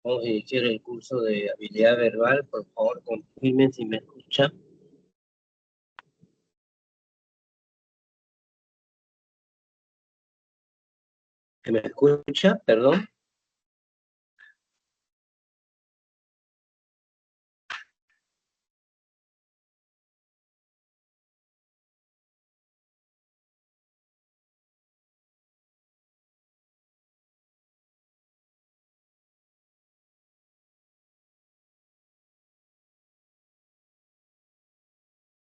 Vamos a iniciar el curso de habilidad verbal. Por favor, confirmen si me escucha. ¿Que me escucha? Perdón.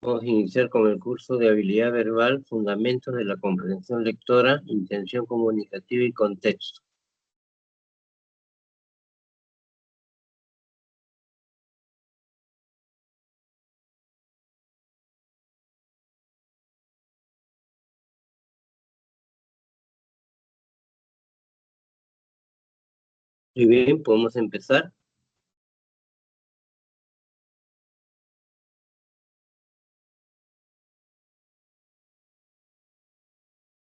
Vamos a iniciar con el curso de habilidad verbal, fundamentos de la comprensión lectora, intención comunicativa y contexto. Muy bien, podemos empezar.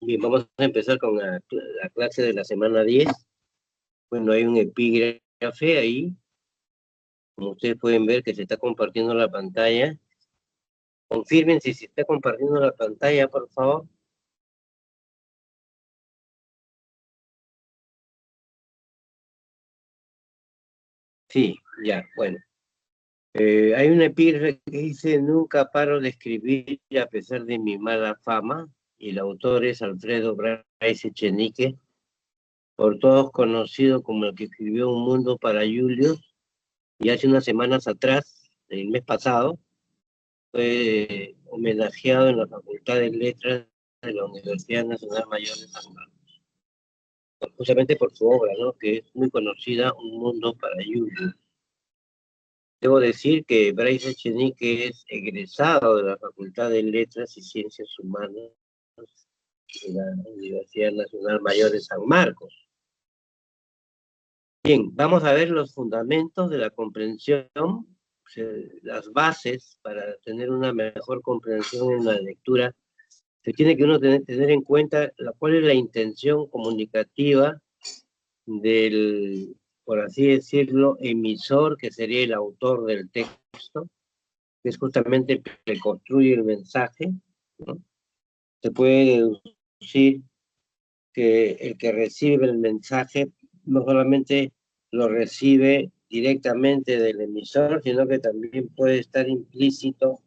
Bien, vamos a empezar con la clase de la semana 10. Bueno, hay un epígrafe ahí. Como ustedes pueden ver que se está compartiendo la pantalla. Confirmen si se está compartiendo la pantalla, por favor. Sí, ya, bueno. Hay una epígrafe que dice: nunca paro de escribir a pesar de mi mala fama, y el autor es Alfredo Bryce Echenique, por todos conocido como el que escribió Un Mundo para Julius, y hace unas semanas atrás, el mes pasado, fue homenajeado en la Facultad de Letras de la Universidad Nacional Mayor de San Marcos, justamente por su obra, ¿no?, que es muy conocida, Un Mundo para Julius. Debo decir que Bryce Echenique es egresado de la Facultad de Letras y Ciencias Humanas de la Universidad Nacional Mayor de San Marcos. Bien, vamos a ver los fundamentos de la comprensión, las bases para tener una mejor comprensión en la lectura. Se tiene que uno tener en cuenta cuál es la intención comunicativa del, por así decirlo, emisor, que sería el autor del texto, que es justamente el que construye el mensaje, ¿no? Se puede deducir que el que recibe el mensaje no solamente lo recibe directamente del emisor, sino que también puede estar implícito,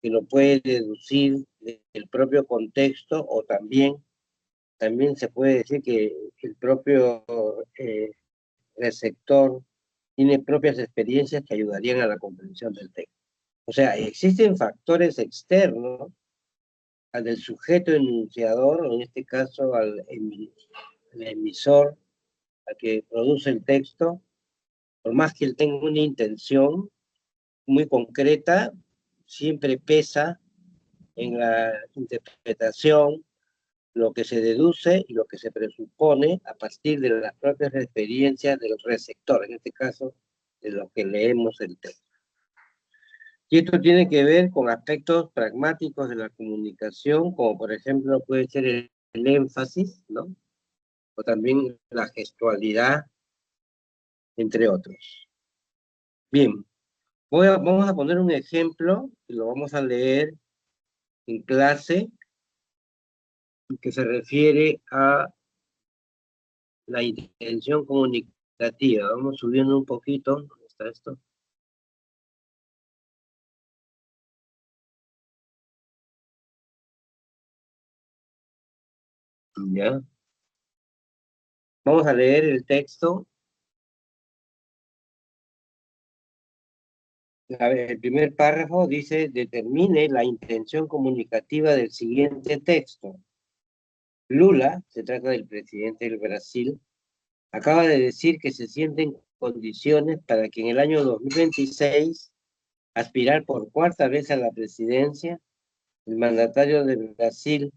que lo puede deducir del propio contexto, o también se puede decir que el propio receptor tiene propias experiencias que ayudarían a la comprensión del texto. O sea, existen factores externos al del sujeto enunciador, en este caso al emisor, al que produce el texto. Por más que él tenga una intención muy concreta, siempre pesa en la interpretación lo que se deduce y lo que se presupone a partir de las propias experiencias del receptor, en este caso, de los que leemos el texto. Y esto tiene que ver con aspectos pragmáticos de la comunicación, como por ejemplo puede ser el énfasis, ¿no?, o también la gestualidad, entre otros. Bien, vamos a poner un ejemplo, que lo vamos a leer en clase, que se refiere a la intención comunicativa. Vamos subiendo un poquito. ¿Dónde está esto? Ya. Vamos a leer el texto. A ver, el primer párrafo dice: determine la intención comunicativa del siguiente texto. Lula, se trata del presidente del Brasil, acaba de decir que se sienten condiciones para que en el año 2026 aspirar por cuarta vez a la presidencia. El mandatario de Brasil,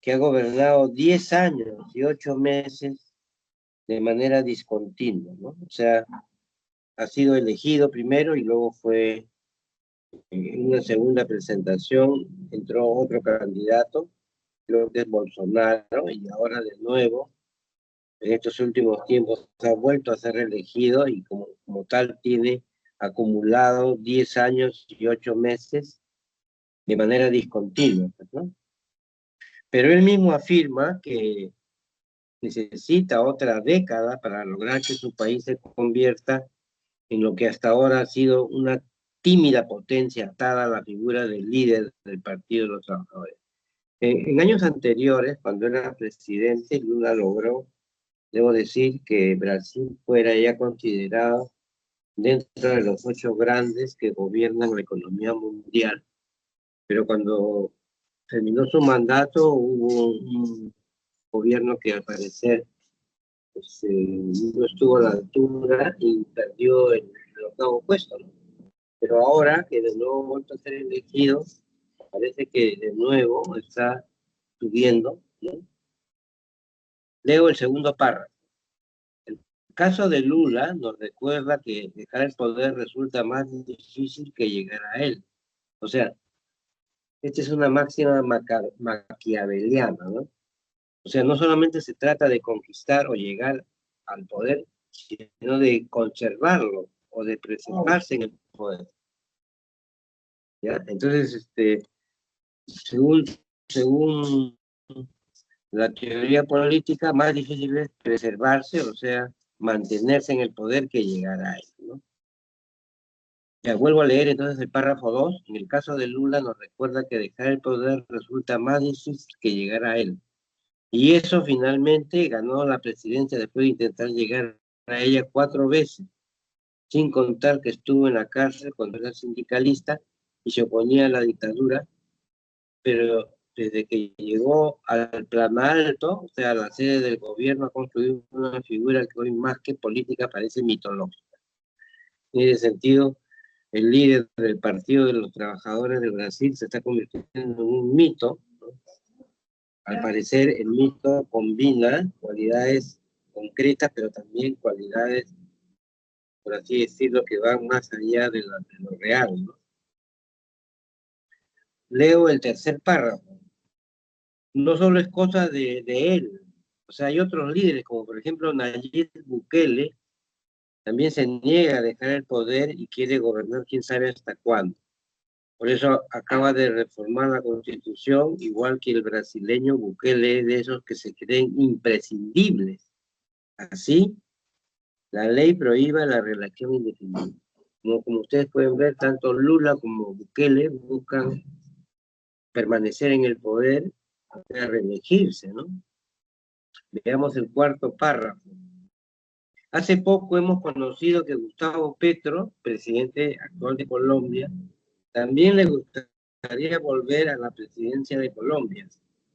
que ha gobernado 10 años y 8 meses de manera discontinua, ¿no? O sea, ha sido elegido primero y luego fue, en una segunda presentación, entró otro candidato, creo que es Bolsonaro, y ahora de nuevo en estos últimos tiempos ha vuelto a ser reelegido y como tal tiene acumulado 10 años y 8 meses de manera discontinua, ¿no? Pero él mismo afirma que necesita otra década para lograr que su país se convierta en lo que hasta ahora ha sido una tímida potencia atada a la figura del líder del Partido de los Trabajadores. En años anteriores, cuando era presidente, Lula logró, debo decir, que Brasil fuera ya considerado dentro de los 8 grandes que gobiernan la economía mundial. Pero cuando terminó su mandato, hubo un gobierno que al parecer pues, no estuvo a la altura y perdió el octavo puesto, ¿no? Pero ahora que de nuevo ha vuelto a ser elegido, parece que de nuevo está subiendo, ¿no? Leo el segundo párrafo. El caso de Lula nos recuerda que dejar el poder resulta más difícil que llegar a él. O sea, esta es una máxima maquiaveliana, ¿no? O sea, no solamente se trata de conquistar o llegar al poder, sino de conservarlo o de preservarse en el poder. ¿Ya? Entonces, según la teoría política, más difícil es preservarse, o sea, mantenerse en el poder que llegar a él, ¿no? Ya vuelvo a leer entonces el párrafo 2. En el caso de Lula nos recuerda que dejar el poder resulta más difícil que llegar a él. Y eso finalmente ganó la presidencia después de intentar llegar a ella 4 veces, sin contar que estuvo en la cárcel cuando era sindicalista y se oponía a la dictadura, pero desde que llegó al Planalto, o sea, a la sede del gobierno, ha construido una figura que hoy más que política parece mitológica. En ese sentido, el líder del Partido de los Trabajadores de Brasil se está convirtiendo en un mito, ¿no? Al parecer, el mito combina cualidades concretas, pero también cualidades, por así decirlo, que van más allá de lo real, ¿no? Leo el tercer párrafo. No solo es cosa de él, o sea, hay otros líderes, como por ejemplo Nayib Bukele, también se niega a dejar el poder y quiere gobernar quién sabe hasta cuándo. Por eso acaba de reformar la Constitución, igual que el brasileño Bukele, de esos que se creen imprescindibles. Así, la ley prohíbe la reelección indefinida. Como ustedes pueden ver, tanto Lula como Bukele buscan permanecer en el poder hasta reelegirse, ¿no? Veamos el cuarto párrafo. Hace poco hemos conocido que Gustavo Petro, presidente actual de Colombia, también le gustaría volver a la presidencia de Colombia,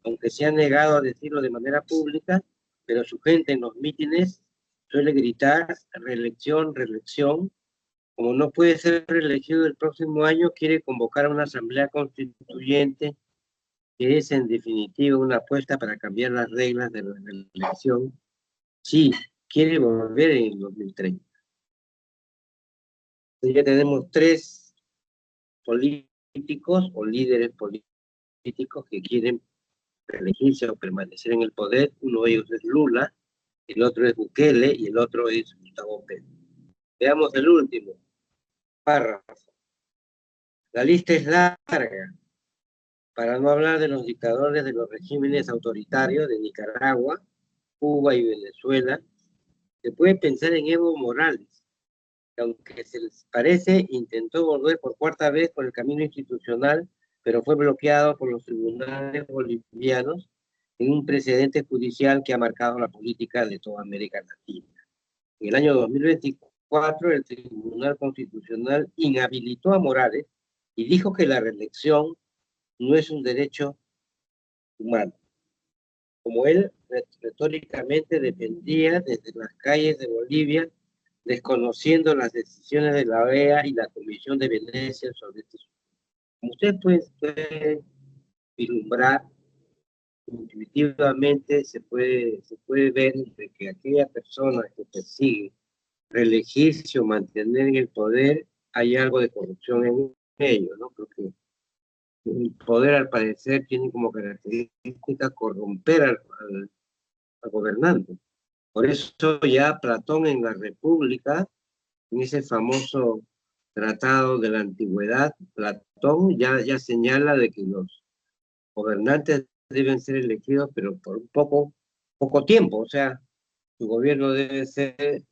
aunque se ha negado a decirlo de manera pública, pero su gente en los mítines suele gritar reelección, reelección. Como no puede ser reelegido el próximo año, quiere convocar a una asamblea constituyente que es en definitiva una apuesta para cambiar las reglas de la reelección. Sí, quiere volver en el 2030. Entonces ya tenemos 3 políticos o líderes políticos que quieren reelegirse o permanecer en el poder. Uno de ellos es Lula, el otro es Bukele y el otro es Gustavo Petro. Veamos el último párrafo. La lista es larga, para no hablar de los dictadores de los regímenes autoritarios de Nicaragua, Cuba y Venezuela. Se puede pensar en Evo Morales, que aunque se les parece, intentó volver por 4ª vez por el camino institucional, pero fue bloqueado por los tribunales bolivianos en un precedente judicial que ha marcado la política de toda América Latina. En el año 2024, el Tribunal Constitucional inhabilitó a Morales y dijo que la reelección no es un derecho humano. Como él retóricamente defendía desde las calles de Bolivia, desconociendo las decisiones de la OEA y la Comisión de Venecia sobre este asunto. Como usted puede vislumbrar, intuitivamente se puede ver de que aquella persona que persigue reelegirse o mantener en el poder, hay algo de corrupción en ello, ¿no? Porque el poder, al parecer, tiene como característica corromper al gobernante. Por eso ya Platón en la República, en ese famoso tratado de la antigüedad, Platón ya señala de que los gobernantes deben ser elegidos, pero por un poco tiempo, o sea, su gobierno debe ser,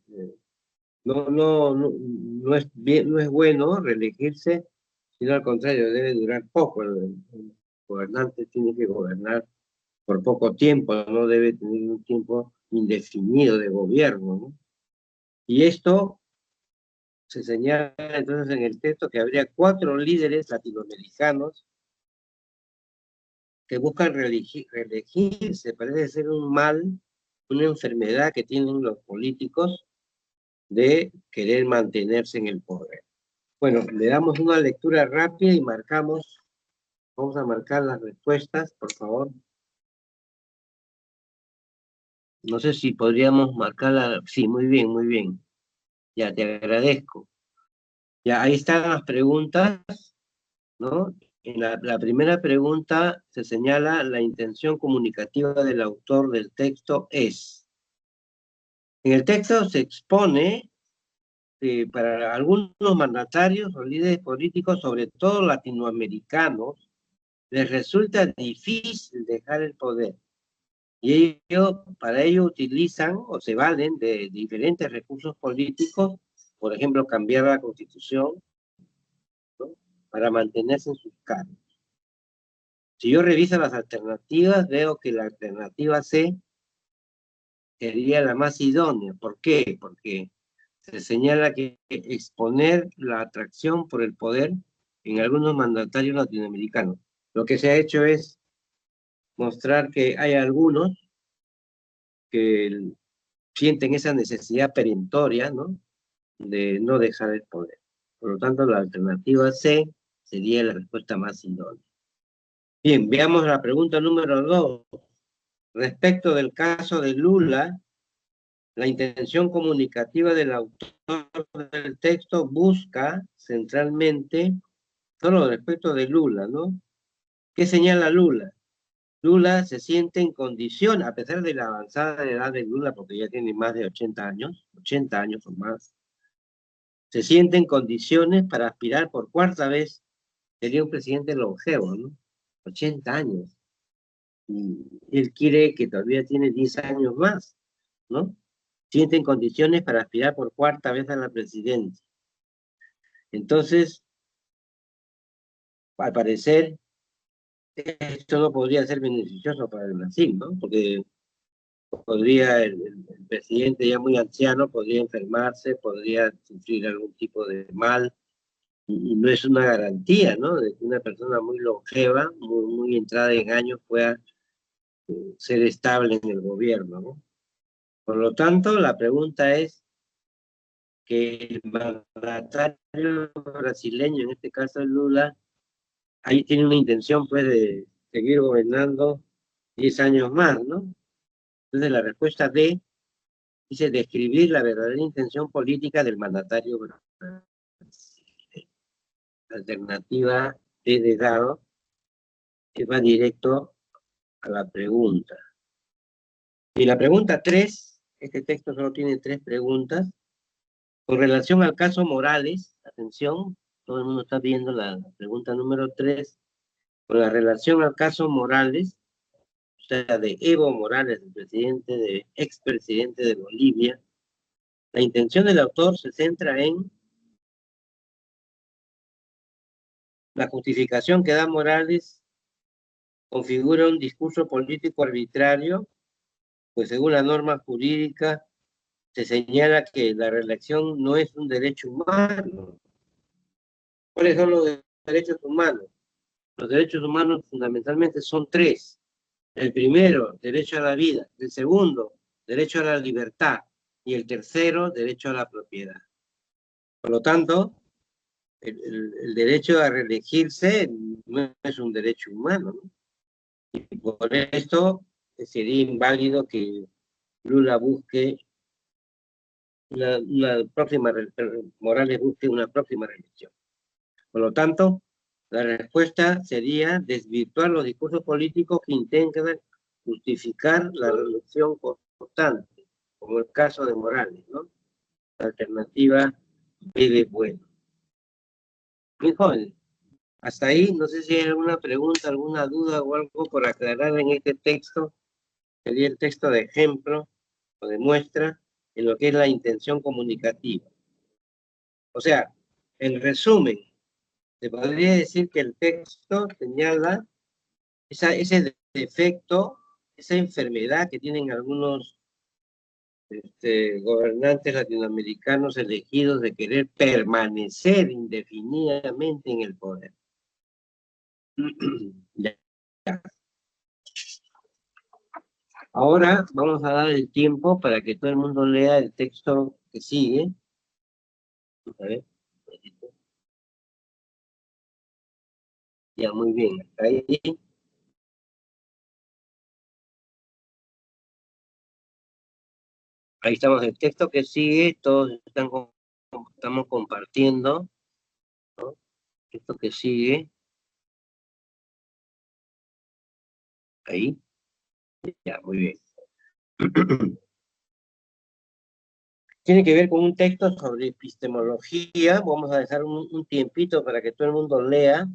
no es bien, no es bueno reelegirse, sino al contrario, debe durar poco. El gobernante tiene que gobernar por poco tiempo, no debe tener un tiempo indefinido de gobierno, ¿no? Y esto se señala entonces en el texto que habría 4 líderes latinoamericanos que buscan reelegirse. Parece ser un mal, una enfermedad que tienen los políticos de querer mantenerse en el poder. Bueno, le damos una lectura rápida y vamos a marcar las respuestas, por favor. No sé si podríamos marcarla. Sí, muy bien, muy bien. Ya, te agradezco. Ya, ahí están las preguntas, ¿no? En la primera pregunta se señala la intención comunicativa del autor del texto es. En el texto se expone que para algunos mandatarios o líderes políticos, sobre todo latinoamericanos, les resulta difícil dejar el poder. Y para ello utilizan o se valen de diferentes recursos políticos, por ejemplo, cambiar la constitución, ¿no?, para mantenerse en sus cargos. Si yo reviso las alternativas, veo que la alternativa C sería la más idónea. ¿Por qué? Porque se señala que exponer la atracción por el poder en algunos mandatarios latinoamericanos. Lo que se ha hecho es mostrar que hay algunos que sienten esa necesidad perentoria, ¿no?, de no dejar el poder. Por lo tanto, la alternativa C sería la respuesta más idónea. Bien, veamos la pregunta número 2. Respecto del caso de Lula, la intención comunicativa del autor del texto busca centralmente, solo respecto de Lula, ¿no? ¿Qué señala Lula? Lula se siente en condición, a pesar de la avanzada edad de Lula, porque ya tiene más de 80 años o más, se siente en condiciones para aspirar por 4ª vez, sería un presidente longevo, ¿no? 80 años. Y él quiere que todavía tiene 10 años más, ¿no? Siente en condiciones para aspirar por 4ª vez a la presidencia. Entonces, al parecer, esto no podría ser beneficioso para el Brasil, ¿no? Porque podría el presidente ya muy anciano, podría enfermarse, podría sufrir algún tipo de mal, y no es una garantía, ¿no?, de que una persona muy longeva, muy entrada en años, pueda ser estable en el gobierno, ¿no? Por lo tanto, la pregunta es que el mandatario brasileño, en este caso Lula, ahí tiene una intención, pues, de seguir gobernando 10 años más, ¿no? Entonces, la respuesta D dice describir la verdadera intención política del mandatario brasileño. La alternativa D de dado, que va directo a la pregunta. Y la pregunta 3, este texto solo tiene 3 preguntas. Con relación al caso Morales, atención, todo el mundo está viendo la pregunta número 3, con la relación al caso Morales, o sea, de Evo Morales, el expresidente de Bolivia, la intención del autor se centra en la justificación que da Morales, configura un discurso político arbitrario, pues según la norma jurídica se señala que la reelección no es un derecho humano. ¿Cuáles son los derechos humanos? Los derechos humanos fundamentalmente son 3. El primero, derecho a la vida. El segundo, derecho a la libertad. Y el tercero, derecho a la propiedad. Por lo tanto, el derecho a reelegirse no es un derecho humano, ¿no? Y por esto sería inválido que Lula busque Morales busque una próxima reelección. Por lo tanto, la respuesta sería desvirtuar los discursos políticos que intentan justificar la reelección constante como el caso de Morales, ¿no? La alternativa B de bueno. Bien, joven, hasta ahí, no sé si hay alguna pregunta, alguna duda o algo por aclarar en este texto. Sería el texto de ejemplo o de muestra en lo que es la intención comunicativa. O sea, en resumen, se podría decir que el texto señala ese defecto, esa enfermedad que tienen algunos gobernantes latinoamericanos elegidos de querer permanecer indefinidamente en el poder. Ya. Ahora vamos a dar el tiempo para que todo el mundo lea el texto que sigue. A ver. Ya, muy bien. Ahí, ahí estamos. El texto que sigue, todos estamos compartiendo, ¿no? Esto que sigue, ahí. Ya, muy bien. Tiene que ver con un texto sobre epistemología. Vamos a dejar un tiempito para que todo el mundo lea.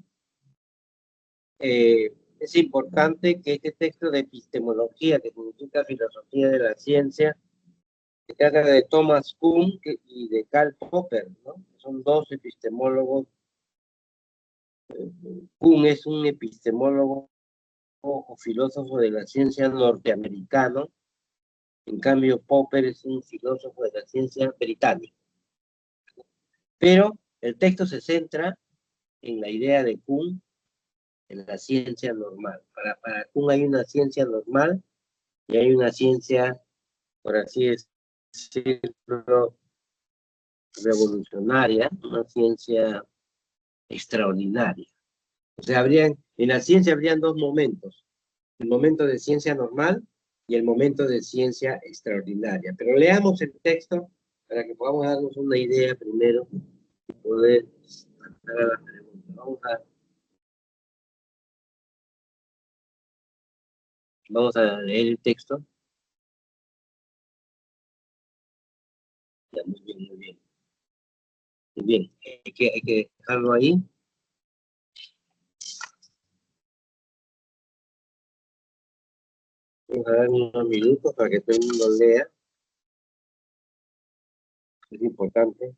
Es importante que este texto de epistemología, que significa filosofía de la ciencia, se trata de Thomas Kuhn y de Karl Popper, ¿no? Son dos epistemólogos. Kuhn es un epistemólogo o filósofo de la ciencia norteamericano, en cambio Popper es un filósofo de la ciencia británica. Pero el texto se centra en la idea de Kuhn, en la ciencia normal. Para Kuhn hay una ciencia normal y hay una ciencia, por así decirlo, revolucionaria, una ciencia extraordinaria. O sea, en la ciencia habrían dos momentos, el momento de ciencia normal y el momento de ciencia extraordinaria. Pero leamos el texto para que podamos darnos una idea primero y poder pasar a la pregunta. Vamos a leer el texto. Ya, muy bien, muy bien. Muy bien, hay que dejarlo ahí. Vamos a dar unos minutos para que todo el mundo lea. Es importante.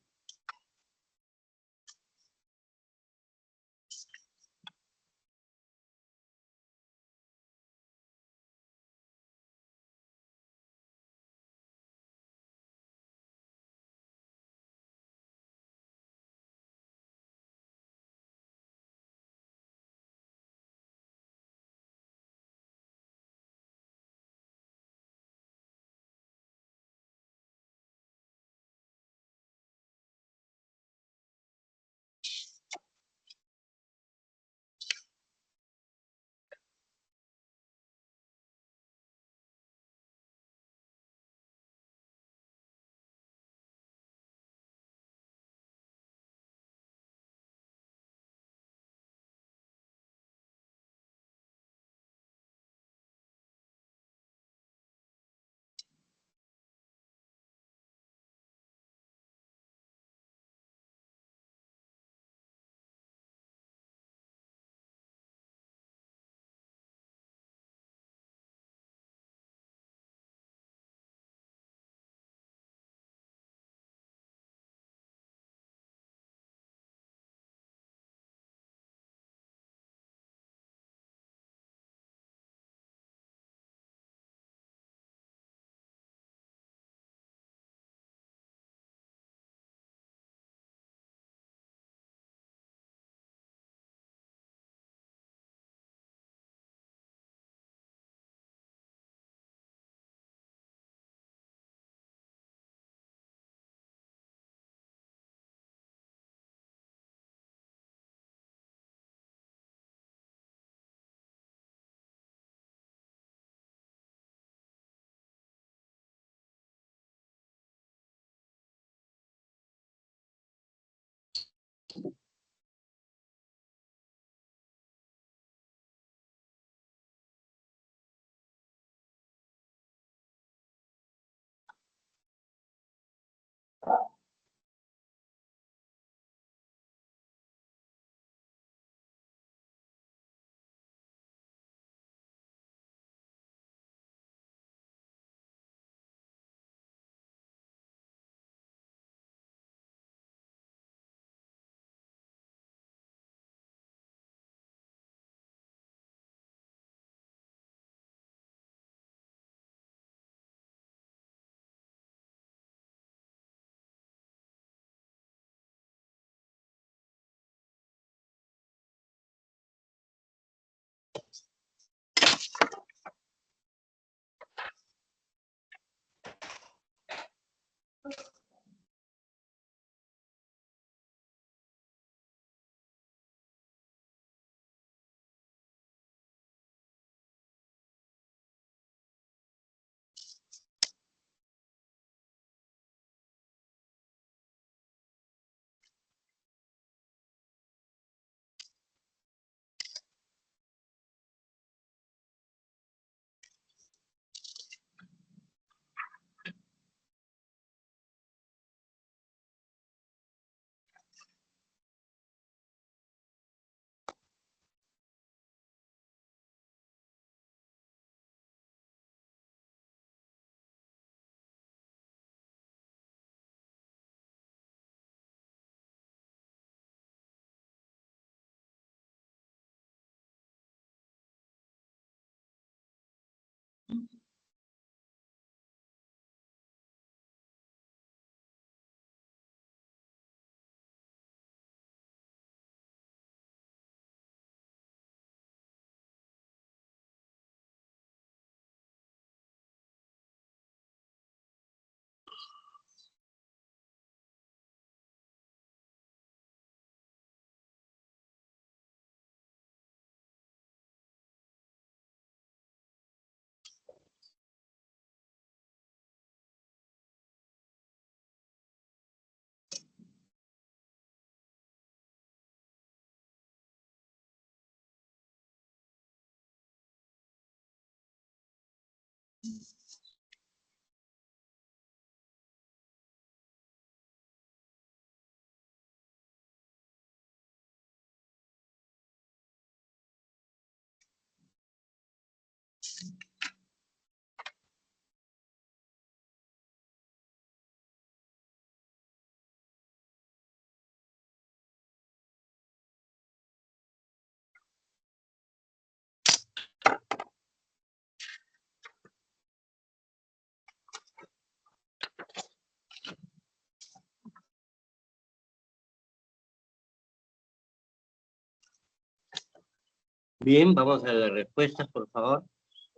Bien, vamos a las respuestas, por favor.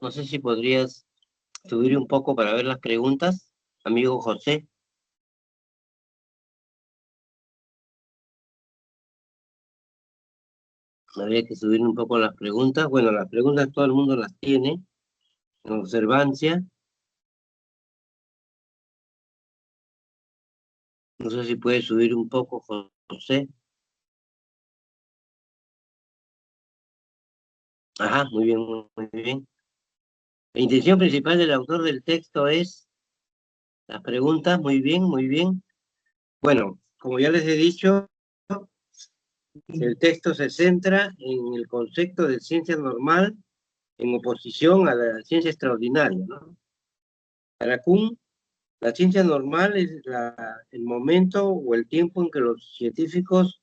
No sé si podrías subir un poco para ver las preguntas, amigo José. Habría que subir un poco las preguntas. Bueno, las preguntas todo el mundo las tiene en observancia. No sé si puedes subir un poco, José. Ajá, muy bien, muy bien. La intención principal del autor del texto es las preguntas, muy bien, muy bien. Bueno, como ya les he dicho, el texto se centra en el concepto de ciencia normal en oposición a la ciencia extraordinaria, ¿no? Para Kuhn, la ciencia normal es el momento o el tiempo en que los científicos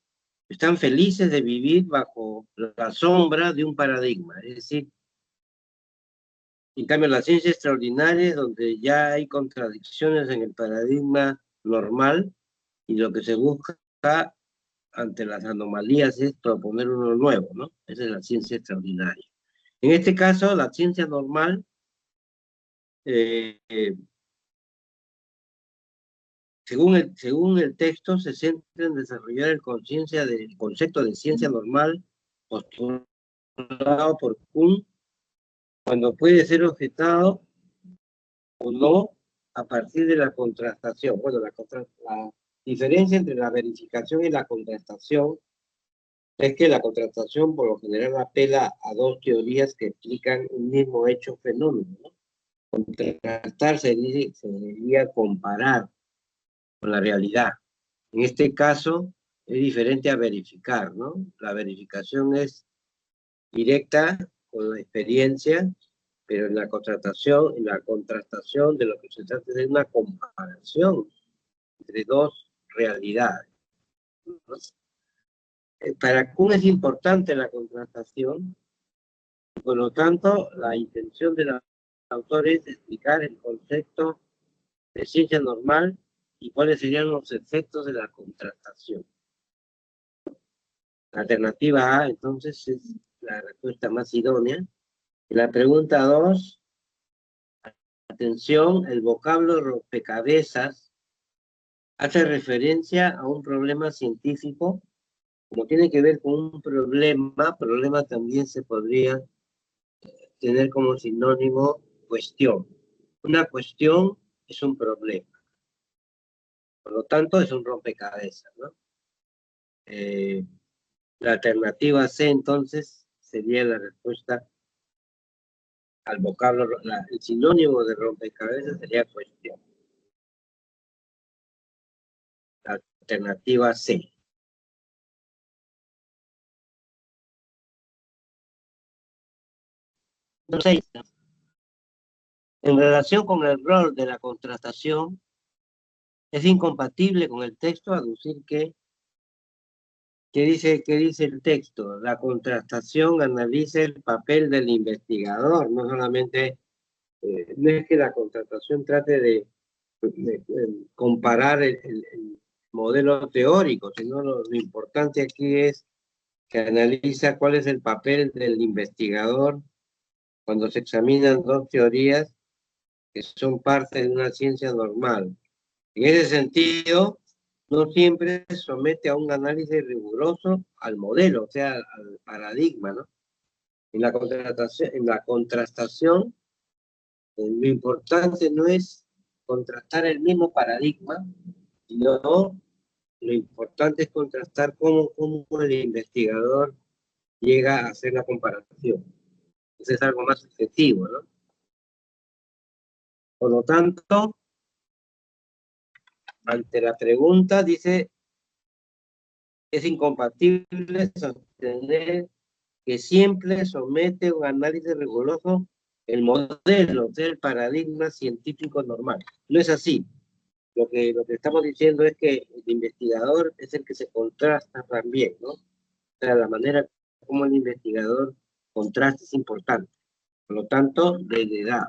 están felices de vivir bajo la sombra de un paradigma. Es decir, en cambio, la ciencia extraordinaria es donde ya hay contradicciones en el paradigma normal y lo que se busca ante las anomalías es proponer uno nuevo, ¿no? Esa es la ciencia extraordinaria. En este caso, la ciencia normal eh, eh, según el texto, se centra en desarrollar el concepto de ciencia normal postulado por Kuhn cuando puede ser objetado o no a partir de la contrastación. Bueno, la diferencia entre la verificación y la contrastación es que la contrastación por lo general apela a dos teorías que explican un mismo hecho fenómeno, ¿no? Contrastar sería comparar con la realidad. En este caso, es diferente a verificar, ¿no? La verificación es directa con la experiencia, pero en la contrastación de lo que se trata es de una comparación entre dos realidades, ¿no? Para Kuhn es importante la contrastación, por lo tanto, la intención del autor es explicar el concepto de ciencia normal y cuáles serían los efectos de la contrastación. La alternativa A, entonces, es la respuesta más idónea. La pregunta 2, atención, el vocablo rompecabezas hace referencia a un problema científico. Como tiene que ver con un problema también se podría tener como sinónimo cuestión. Una cuestión es un problema. Por lo tanto, es un rompecabezas, ¿no? La alternativa C, entonces, sería la respuesta al vocablo, el sinónimo de rompecabezas sería cuestión. La alternativa C. Entonces, en relación con el rol de la contrastación, es incompatible con el texto aducir ¿qué dice el texto? La contrastación analiza el papel del investigador, no solamente, no es que la contrastación trate de comparar el modelo teórico, sino lo importante aquí es que analiza cuál es el papel del investigador cuando se examinan dos teorías que son parte de una ciencia normal. En ese sentido, no siempre somete a un análisis riguroso al modelo, o sea, al paradigma, ¿no? En la contrastación, lo importante no es contrastar el mismo paradigma, sino lo importante es contrastar cómo el investigador llega a hacer la comparación. Eso es algo más subjetivo, ¿no? Por lo tanto, ante la pregunta, dice, es incompatible sostener que siempre somete un análisis riguroso el modelo del paradigma científico normal. No es así. Lo que estamos diciendo es que el investigador es el que se contrasta también, ¿no? O sea, la manera como el investigador contrasta es importante. Por lo tanto, desde edad.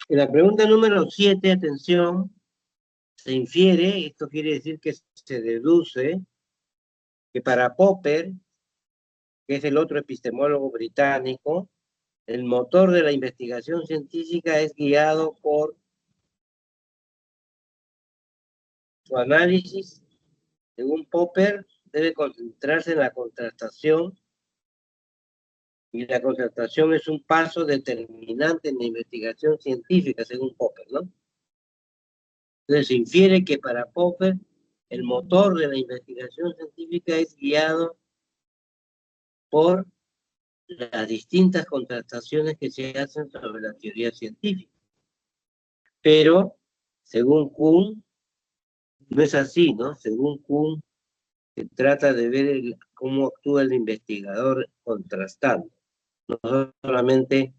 En la pregunta número 7, atención, se infiere, esto quiere decir que se deduce, que para Popper, que es el otro epistemólogo británico, el motor de la investigación científica es guiado por su análisis. Según Popper, debe concentrarse en la contrastación, y la contrastación es un paso determinante en la investigación científica, según Popper, ¿no? Entonces se infiere que para Popper el motor de la investigación científica es guiado por las distintas contrastaciones que se hacen sobre la teoría científica. Pero, según Kuhn, no es así, ¿no? Según Kuhn, se trata de ver cómo actúa el investigador contrastando. No solamente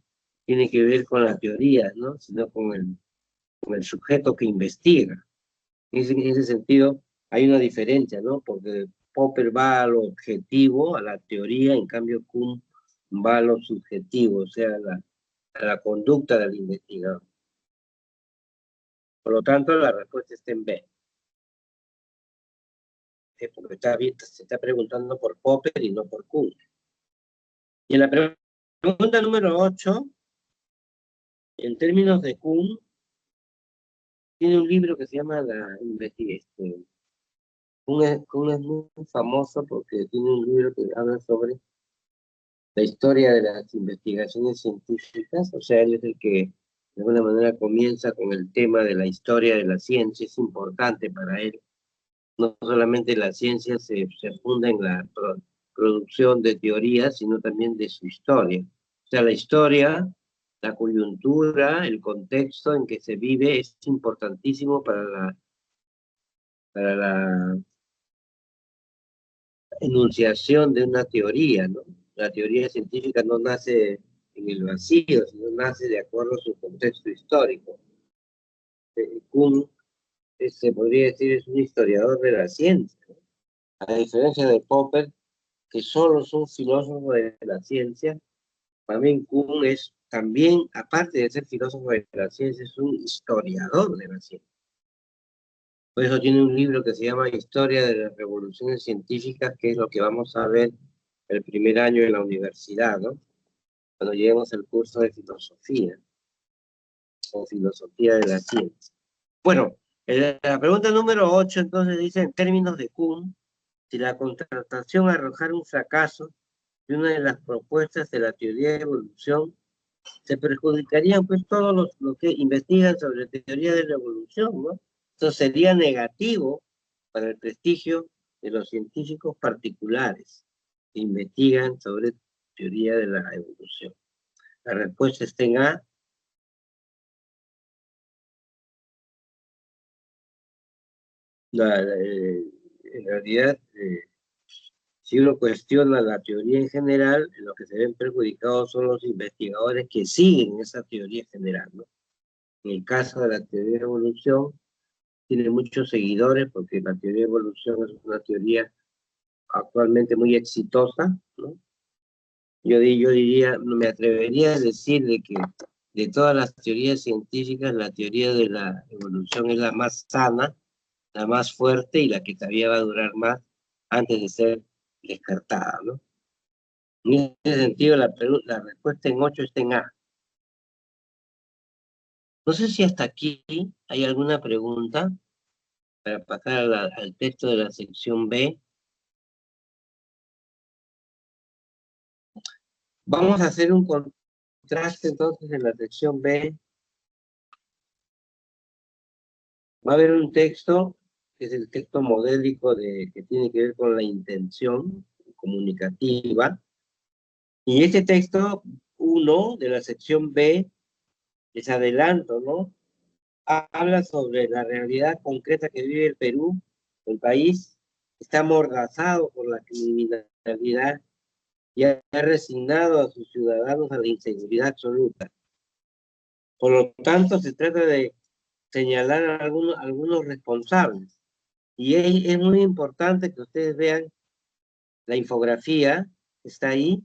tiene que ver con la teoría, ¿no? Sino con el sujeto que investiga. En ese sentido, hay una diferencia, ¿no? Porque Popper va a lo objetivo, a la teoría, en cambio Kuhn va a lo subjetivo, o sea, a la conducta del investigador. Por lo tanto, la respuesta está en B. Porque se está preguntando por Popper y no por Kuhn. Y en la pregunta número 8, en términos de Kuhn, tiene un libro que se llama Kuhn es muy famoso porque tiene un libro que habla sobre la historia de las investigaciones científicas. O sea, él es el que de alguna manera comienza con el tema de la historia de la ciencia. Es importante para él. No solamente la ciencia se funda en la producción de teorías, sino también de su historia. O sea, la historia, la coyuntura, el contexto en que se vive es importantísimo para la enunciación de una teoría, ¿no? La teoría científica no nace en el vacío, sino nace de acuerdo a su contexto histórico. Kuhn, se podría decir, es un historiador de la ciencia, ¿no? A diferencia de Popper, que solo es un filósofo de la ciencia, también Kuhn es también, aparte de ser filósofo de la ciencia, es un historiador de la ciencia. Por eso tiene un libro que se llama Historia de las Revoluciones Científicas, que es lo que vamos a ver el primer año en la universidad, ¿no? Cuando lleguemos al curso de filosofía, o filosofía de la ciencia. Bueno, la pregunta número 8, entonces, dice, en términos de Kuhn, si la contratación arrojara un fracaso de una de las propuestas de la teoría de evolución, se perjudicarían pues todos los que investigan sobre teoría de la evolución, ¿no? Esto sería negativo para el prestigio de los científicos particulares que investigan sobre teoría de la evolución. La respuesta está en A. En realidad, si uno cuestiona la teoría en general, los que se ven perjudicados son los investigadores que siguen esa teoría general, ¿no? En el caso de la teoría de evolución, tiene muchos seguidores porque la teoría de evolución es una teoría actualmente muy exitosa, ¿no? Yo diría, me atrevería a decir de que de todas las teorías científicas, la teoría de la evolución es la más sana, la más fuerte y la que todavía va a durar más antes de ser descartada, ¿no? En ese sentido, la respuesta en 8 está en A. No sé si hasta aquí hay alguna pregunta para pasar al texto de la sección B. Vamos a hacer un contraste entonces en la sección B. Va a haber un texto, que es el texto modélico que tiene que ver con la intención comunicativa. Y este texto 1 de la sección B les adelanto, ¿no? Habla sobre la realidad concreta que vive el Perú. El país está amordazado por la criminalidad y ha resignado a sus ciudadanos a la inseguridad absoluta. Por lo tanto, se trata de señalar a algunos responsables. Y es muy importante que ustedes vean la infografía que está ahí,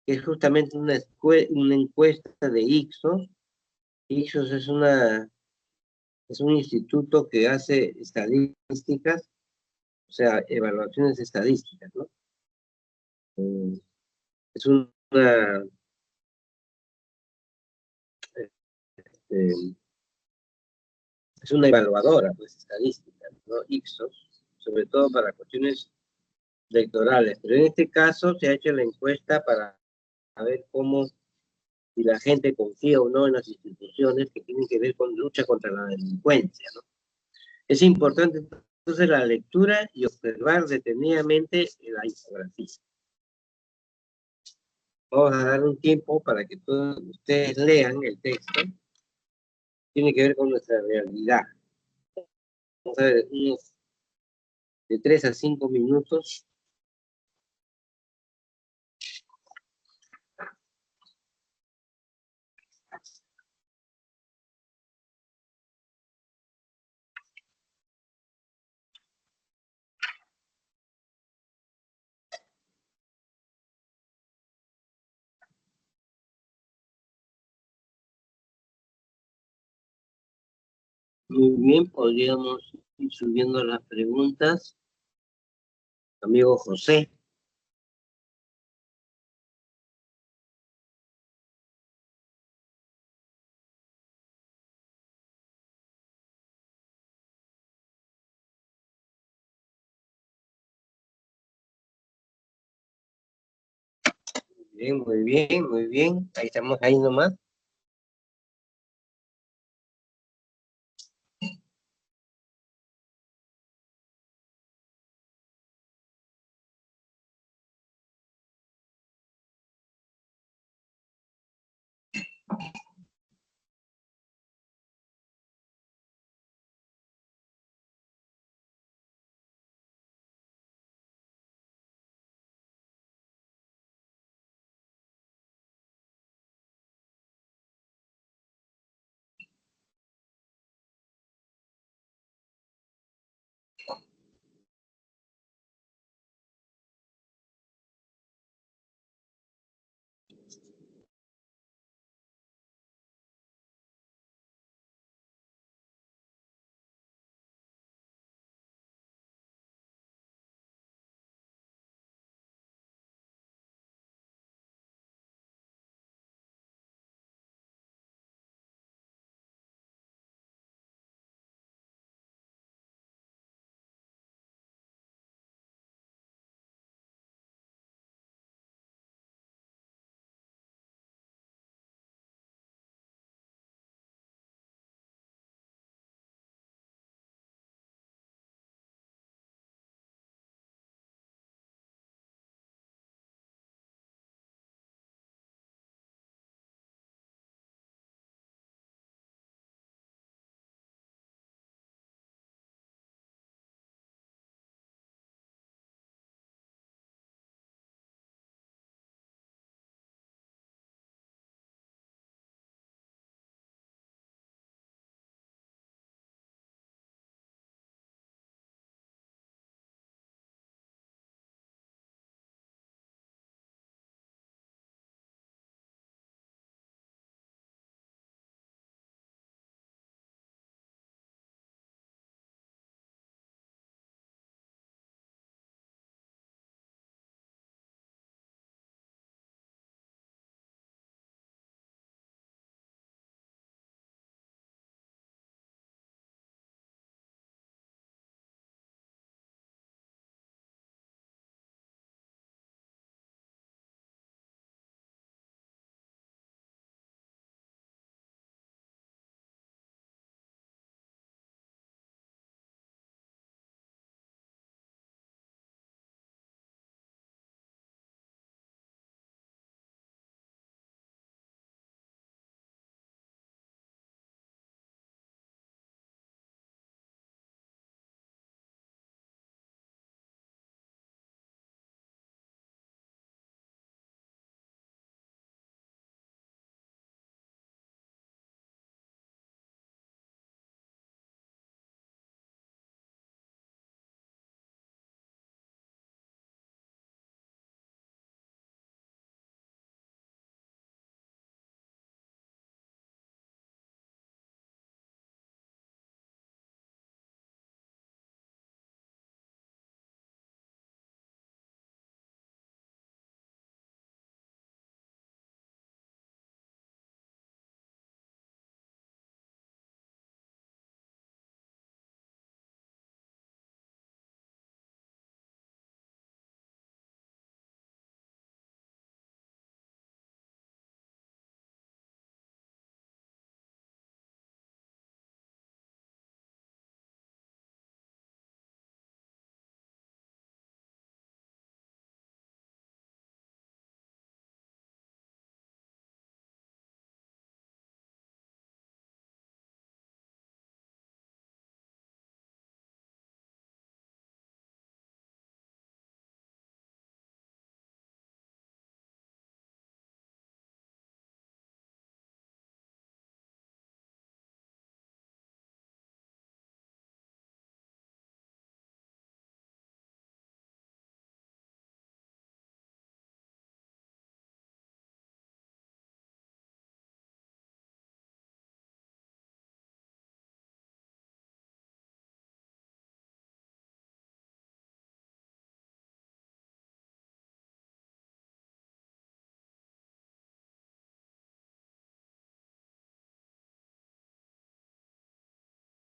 que es justamente una encuesta de Ipsos. Ipsos es un instituto que hace estadísticas, o sea, evaluaciones estadísticas, ¿no? Es eh, es una evaluadora, pues, estadística, ¿no? Ipsos, sobre todo para cuestiones electorales. Pero en este caso se ha hecho la encuesta para ver cómo, si la gente confía o no en las instituciones que tienen que ver con lucha contra la delincuencia, ¿no? Es importante entonces la lectura y observar detenidamente la infografía. Vamos a dar un tiempo para que todos ustedes lean el texto. Tiene que ver con nuestra realidad. Vamos a ver, unos de 3 a 5 minutos. Muy bien, podríamos ir subiendo las preguntas. Amigo José. Bien, muy bien, muy bien. Ahí estamos, ahí nomás.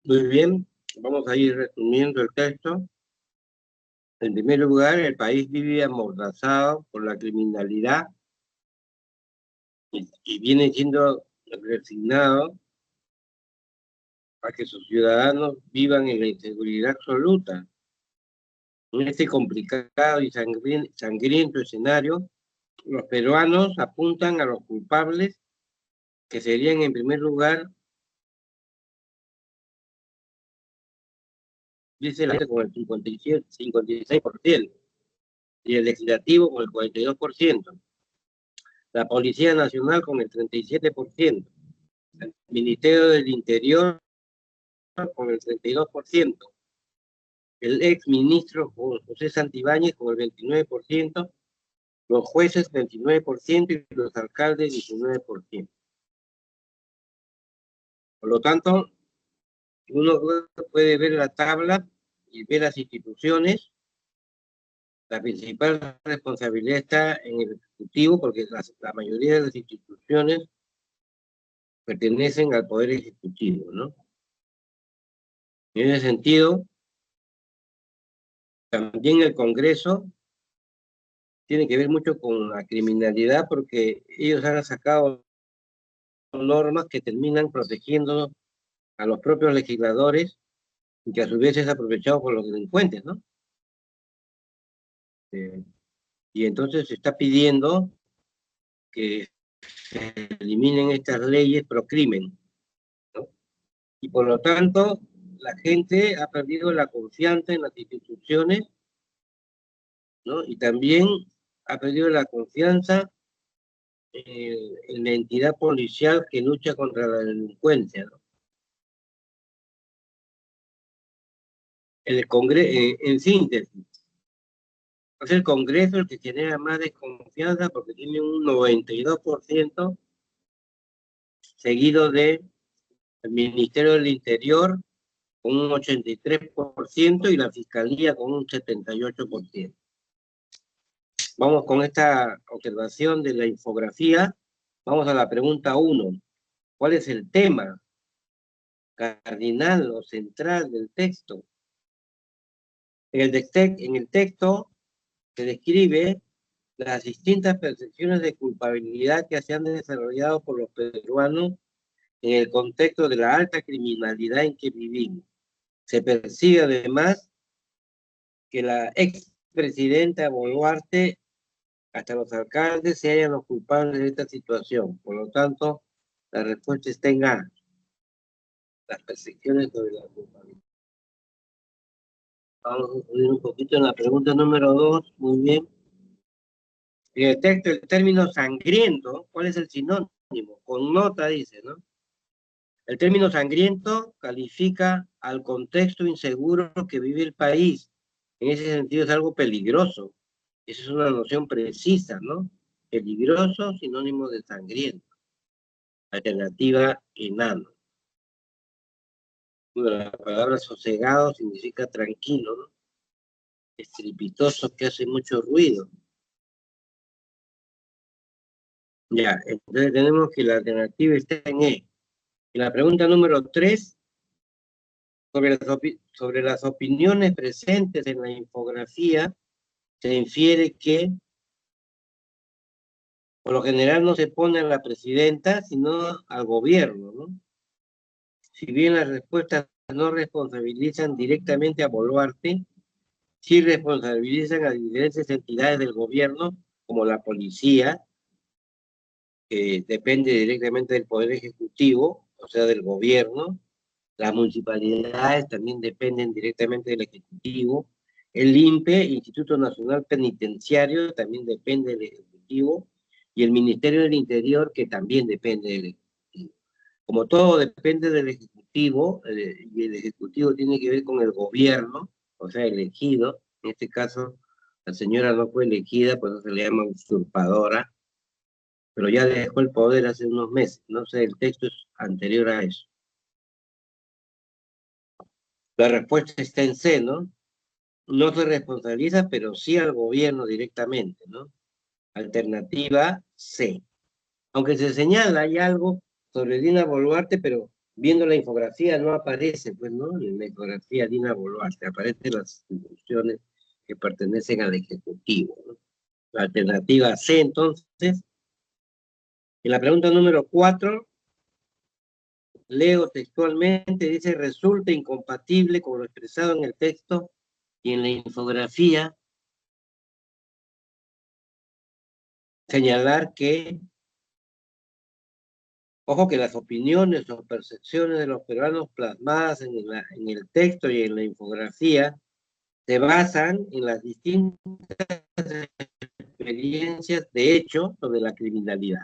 Muy bien, vamos a ir resumiendo el texto. En primer lugar, el país vive amordazado por la criminalidad y viene siendo resignado a que sus ciudadanos vivan en la inseguridad absoluta. En este complicado y sangriento escenario, los peruanos apuntan a los culpables, que serían en primer lugar, dice la gente, con el 56%, y el legislativo con el 42%, la Policía Nacional con el 37%, el Ministerio del Interior con el 32%, el ex ministro José Santibáñez con el 29%, los jueces 29% y los alcaldes 19%. Por lo tanto, uno puede ver la tabla y ver las instituciones. La principal responsabilidad está en el Ejecutivo, porque la mayoría de las instituciones pertenecen al Poder Ejecutivo, ¿no? En ese sentido, también el Congreso tiene que ver mucho con la criminalidad, porque ellos han sacado normas que terminan protegiendo a los propios legisladores y que a su vez es aprovechado por los delincuentes, ¿no? Y entonces se está pidiendo que se eliminen estas leyes pro crimen, ¿no? Y por lo tanto, la gente ha perdido la confianza en las instituciones, ¿no? Y también ha perdido la confianza en la entidad policial que lucha contra la delincuencia, ¿no? El Congreso, en síntesis, es el Congreso el que genera más desconfianza porque tiene un 92%, seguido del Ministerio del Interior con un 83% y la Fiscalía con un 78%. Vamos con esta observación de la infografía. Vamos a la pregunta 1. ¿Cuál es el tema cardinal o central del texto? En el texto se describe las distintas percepciones de culpabilidad que se han desarrollado por los peruanos en el contexto de la alta criminalidad en que vivimos. Se percibe además que la expresidenta Boluarte, hasta los alcaldes, se hallan los culpables de esta situación. Por lo tanto, la respuesta está en A, las percepciones sobre la culpabilidad. Vamos a subir un poquito en la pregunta número 2, muy bien. En el texto, el término sangriento, ¿cuál es el sinónimo? Con nota dice, ¿no? El término sangriento califica al contexto inseguro que vive el país. En ese sentido es algo peligroso. Esa es una noción precisa, ¿no? Peligroso, sinónimo de sangriento. Alternativa, enano. La palabra sosegado significa tranquilo, ¿no? Estrepitoso, que hace mucho ruido. Ya, entonces tenemos que la alternativa está en E. En la pregunta número 3, sobre las opiniones presentes en la infografía, se infiere que por lo general no se pone a la presidenta, sino al gobierno, ¿no? Si bien las respuestas no responsabilizan directamente a Boluarte, sí responsabilizan a diferentes entidades del gobierno, como la policía, que depende directamente del Poder Ejecutivo, o sea, del gobierno. Las municipalidades también dependen directamente del Ejecutivo. El INPE, Instituto Nacional Penitenciario, también depende del Ejecutivo. Y el Ministerio del Interior, que también depende del Ejecutivo. Como todo depende del Ejecutivo, y el Ejecutivo tiene que ver con el gobierno, o sea, elegido. En este caso, la señora no fue elegida, por eso se le llama usurpadora, pero ya dejó el poder hace unos meses. No sé, el texto es anterior a eso. La respuesta está en C, ¿no? No se responsabiliza, pero sí al gobierno directamente, ¿no? Alternativa C. Aunque se señala hay algo sobre Dina Boluarte, pero viendo la infografía no aparece, pues, ¿no? En la infografía Dina Boluarte, aparecen las instituciones que pertenecen al Ejecutivo, ¿no? La alternativa C, entonces, en la pregunta número 4, leo textualmente, dice, resulta incompatible con lo expresado en el texto y en la infografía, señalar que, ojo, que las opiniones o percepciones de los peruanos plasmadas en el texto y en la infografía se basan en las distintas experiencias de hecho sobre la criminalidad.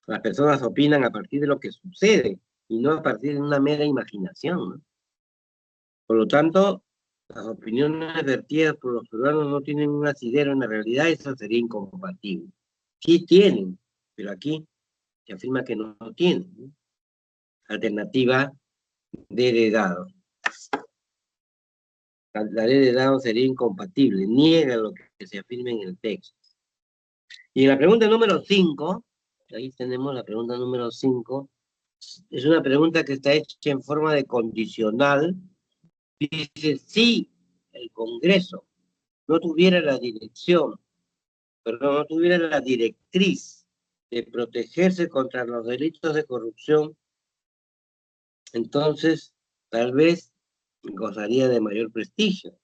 Las personas opinan a partir de lo que sucede y no a partir de una mera imaginación, ¿no? Por lo tanto, las opiniones vertidas por los peruanos no tienen un asidero en la realidad, eso sería incompatible. Sí tienen, pero aquí se afirma que no tienen, ¿no? Alternativa de heredado. La ley de heredado sería incompatible, niega lo que se afirma en el texto. Y en la pregunta número 5, ahí tenemos la pregunta número 5, es una pregunta que está hecha en forma de condicional. Dice, si el Congreso no tuviera la dirección, pero no tuviera la directriz de protegerse contra los delitos de corrupción, entonces tal vez gozaría de mayor prestigio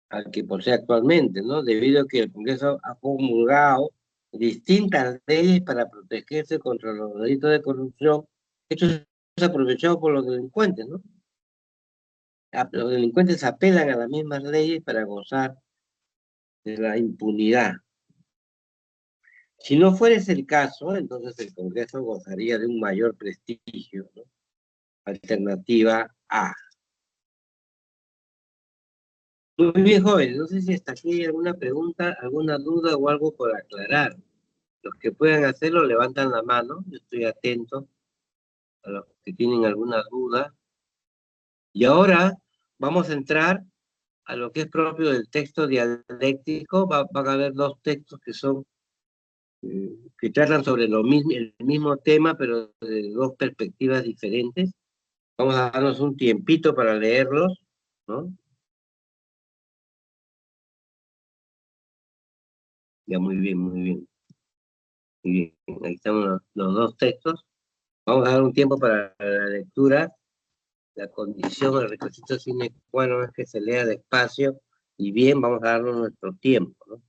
al que posee actualmente, ¿no? Debido a que el Congreso ha promulgado distintas leyes para protegerse contra los delitos de corrupción. Esto es aprovechado por los delincuentes, ¿no? Los delincuentes apelan a las mismas leyes para gozar de la impunidad. Si no fuera ese el caso, entonces el Congreso gozaría de un mayor prestigio, ¿no? Alternativa A. Muy bien, jóvenes, no sé si hasta aquí hay alguna pregunta, alguna duda o algo por aclarar. Los que puedan hacerlo levantan la mano, yo estoy atento a los que tienen alguna duda. Y ahora vamos a entrar a lo que es propio del texto dialéctico. Van a haber dos textos que son, que tratan sobre lo mismo, el mismo tema, pero de dos perspectivas diferentes. Vamos a darnos un tiempito para leerlos, ¿no? Ya, muy bien, muy bien. Muy bien. Ahí están los dos textos. Vamos a dar un tiempo para la lectura. La condición, el requisito sine qua non es que se lea despacio y bien, vamos a darnos nuestro tiempo, ¿no?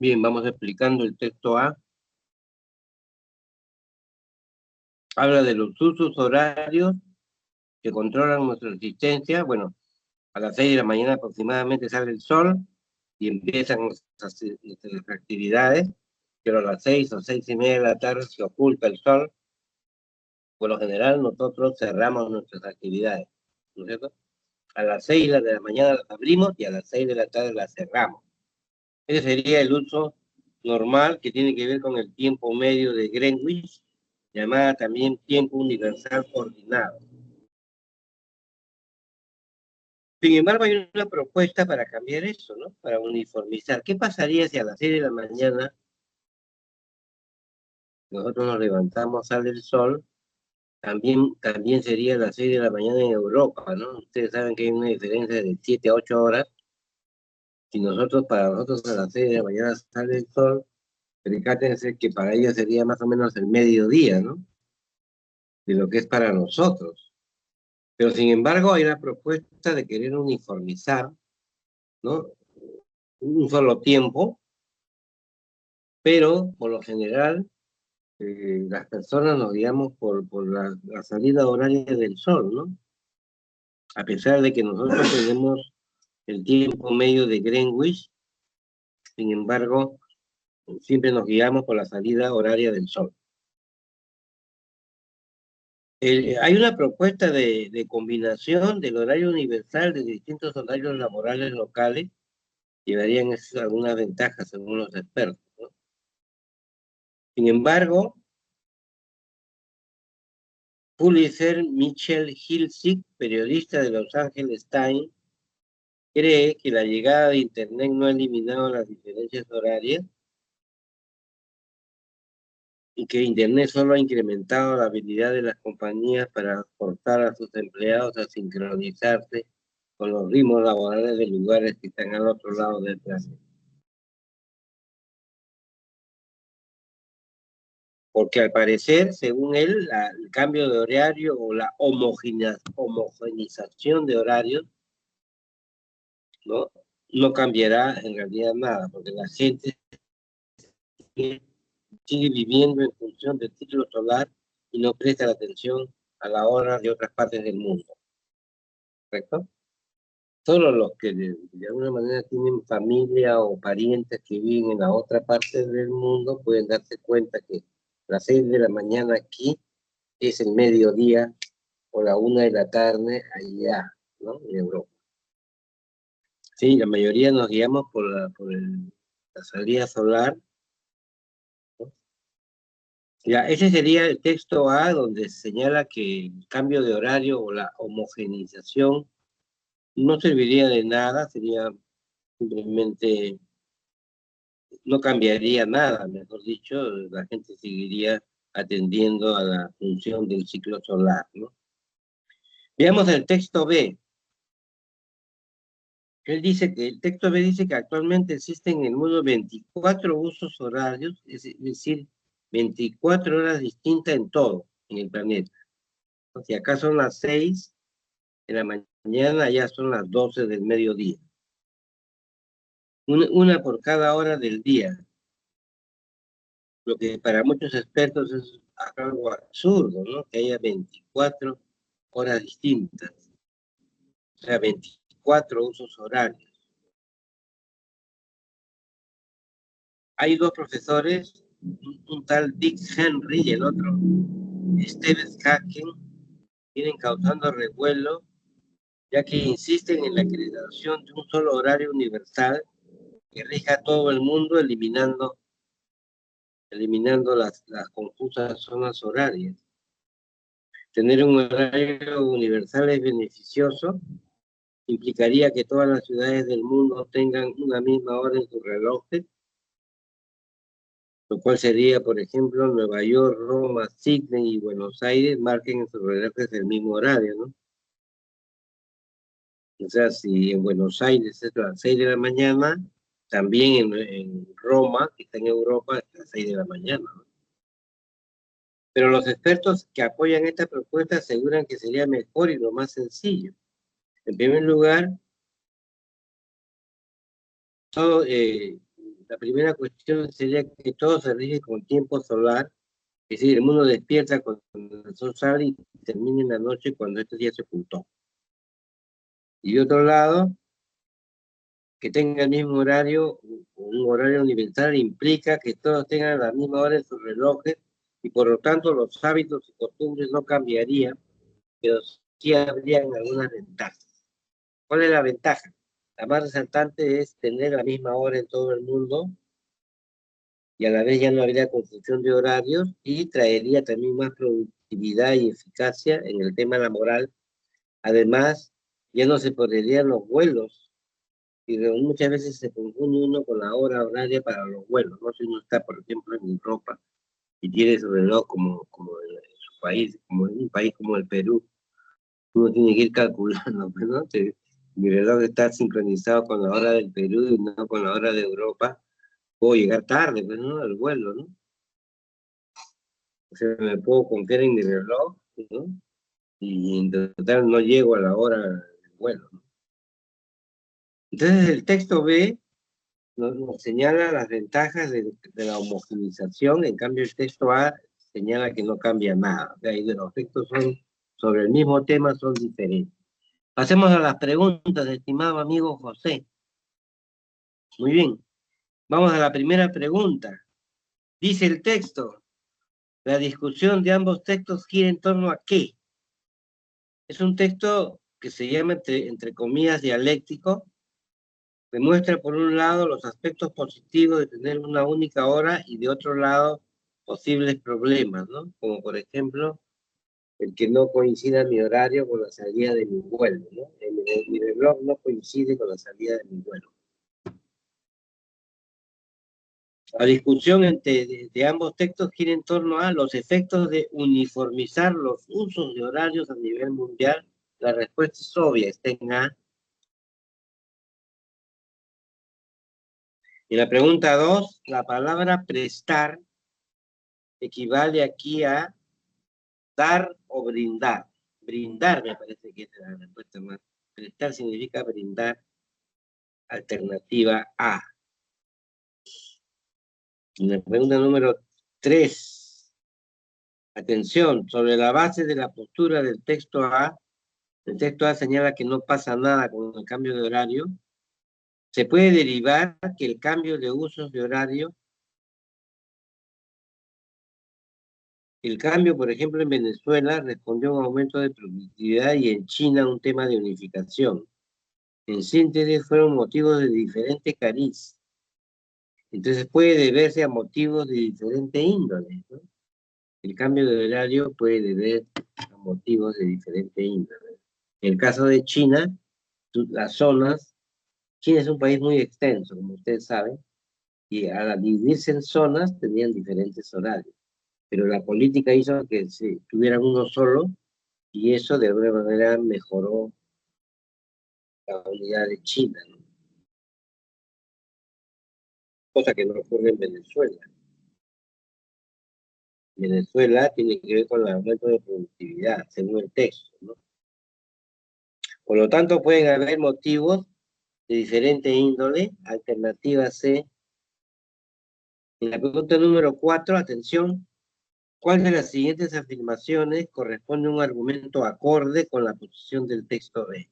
Bien, vamos explicando el texto A. Habla de los usos horarios que controlan nuestra existencia. Bueno, a las 6 de la mañana aproximadamente sale el sol y empiezan nuestras actividades, pero a las 6 o 6:30 de la tarde se oculta el sol. Por lo general nosotros cerramos nuestras actividades, ¿no es cierto? A las 6 de la mañana las abrimos y a las 6 de la tarde las cerramos. Ese sería el uso normal que tiene que ver con el tiempo medio de Greenwich, llamada también tiempo universal coordinado. Sin embargo, hay una propuesta para cambiar eso, ¿no? Para uniformizar. ¿Qué pasaría si a las 6 de la mañana nosotros nos levantamos, sale el sol? También sería a las 6 de la mañana en Europa, ¿no? Ustedes saben que hay una diferencia de 7 a 8 horas. Si para nosotros a las 6 de la mañana sale el sol, fíjense que para ellos sería más o menos el mediodía, ¿no? De lo que es para nosotros. Pero sin embargo, hay la propuesta de querer uniformizar, ¿no? Un solo tiempo, pero por lo general las personas nos guiamos por la salida horaria del sol, ¿no? A pesar de que nosotros tenemos el tiempo medio de Greenwich, sin embargo, siempre nos guiamos por la salida horaria del sol. Hay una propuesta de combinación del horario universal de distintos horarios laborales locales, llevarían algunas ventajas según los expertos, ¿no? Sin embargo, Pulitzer Mitchell Hilsig, periodista de Los Angeles Times, cree que la llegada de Internet no ha eliminado las diferencias horarias y que Internet solo ha incrementado la habilidad de las compañías para forzar a sus empleados a sincronizarse con los ritmos laborales de lugares que están al otro lado del planeta. Porque al parecer, según él, el cambio de horario o la homogenización de horarios, ¿no? No cambiará en realidad nada, porque la gente sigue viviendo en función del ciclo solar y no presta la atención a la hora de otras partes del mundo, ¿correcto? Solo los que de alguna manera tienen familia o parientes que viven en la otra parte del mundo pueden darse cuenta que las 6 de la mañana aquí es el mediodía o la 1 de la tarde allá, ¿no? En Europa. Sí, la mayoría nos guiamos por la salida solar, ¿no? Ya, ese sería el texto A, donde señala que el cambio de horario o la homogeneización no serviría de nada, sería simplemente, no cambiaría nada, mejor dicho, la gente seguiría atendiendo a la función del ciclo solar, ¿no? Veamos el texto B. El texto B dice que actualmente existen en el mundo 24 usos horarios, es decir, 24 horas distintas en todo, en el planeta. Si acá son las 6 de la mañana, ya son las 12 del mediodía. Una por cada hora del día, lo que para muchos expertos es algo absurdo, ¿no? Que haya 24 horas distintas, o sea, 24 usos horarios. Hay dos profesores, un tal Dick Henry y el otro Stephen Hawking, vienen causando revuelo, ya que insisten en la creación de un solo horario universal que rija a todo el mundo, eliminando las confusas zonas horarias. Tener un horario universal es beneficioso, implicaría que todas las ciudades del mundo tengan una misma hora en sus relojes, lo cual sería, por ejemplo, Nueva York, Roma, Sydney y Buenos Aires marquen en sus relojes el mismo horario, ¿no? O sea, si en Buenos Aires es a las 6 de la mañana, también en Roma, que está en Europa, es a las 6 de la mañana, ¿no? Pero los expertos que apoyan esta propuesta aseguran que sería mejor y lo más sencillo. En primer lugar, todo, la primera cuestión sería que todo se rige con tiempo solar, es decir, el mundo despierta cuando el sol sale y termina en la noche cuando este día se ocultó. Y de otro lado, que tenga el mismo horario, un horario universal, implica que todos tengan la misma hora en sus relojes y por lo tanto los hábitos y costumbres no cambiarían, pero sí habrían algunas ventajas. ¿Cuál es la ventaja? La más resaltante es tener la misma hora en todo el mundo y a la vez ya no habría confusión de horarios y traería también más productividad y eficacia en el tema laboral. Además, ya no se perderían los vuelos y muchas veces se confunde uno con la hora horaria para los vuelos, ¿no? Si uno está, por ejemplo, en Europa y tiene su reloj como en su país, como en un país como el Perú, uno tiene que ir calculando, ¿no? Mi reloj está sincronizado con la hora del Perú y no con la hora de Europa, puedo llegar tarde, pues, ¿no? Al vuelo, ¿no? O sea, me puedo confiar en mi reloj, ¿no? Y en total no llego a la hora del vuelo, ¿no? Entonces el texto B nos señala las ventajas de la homogeneización, en cambio el texto A señala que no cambia nada. O sea, y los textos son sobre el mismo tema, son diferentes. Pasemos a las preguntas, estimado amigo José. Muy bien, vamos a la primera pregunta. Dice el texto, la discusión de ambos textos gira en torno a ¿qué? Es un texto que se llama, entre comillas, dialéctico. Demuestra, por un lado, los aspectos positivos de tener una única hora y, de otro lado, posibles problemas, ¿no? Como, por ejemplo, el que no coincida mi horario con la salida de mi vuelo, ¿no? Mi reloj no coincide con la salida de mi vuelo. La discusión de ambos textos gira en torno a los efectos de uniformizar los usos de horarios a nivel mundial. La respuesta es obvia, está en A. En la pregunta 2, la palabra prestar equivale aquí a dar o brindar. Brindar me parece que es la respuesta más. Prestar significa brindar. Alternativa A. En la pregunta número 3. Atención, sobre la base de la postura del texto A, el texto A señala que no pasa nada con el cambio de horario. Se puede derivar que el cambio de usos de horario, el cambio, por ejemplo, en Venezuela respondió a un aumento de productividad y en China un tema de unificación. En síntesis, fueron motivos de diferente cariz. Entonces puede deberse a motivos de diferente índole, ¿no? El cambio de horario puede deber a motivos de diferente índole. En el caso de China, las zonas, China es un país muy extenso, como ustedes saben, y al dividirse en zonas tenían diferentes horarios. Pero la política hizo que se tuvieran uno solo y eso de alguna manera mejoró la unidad de China, ¿no? Cosa que no ocurre en Venezuela. Venezuela tiene que ver con el aumento de productividad, según el texto, ¿no? Por lo tanto, pueden haber motivos de diferente índole. Alternativa C. En la pregunta número 4, atención, ¿cuál de las siguientes afirmaciones corresponde a un argumento acorde con la posición del texto B?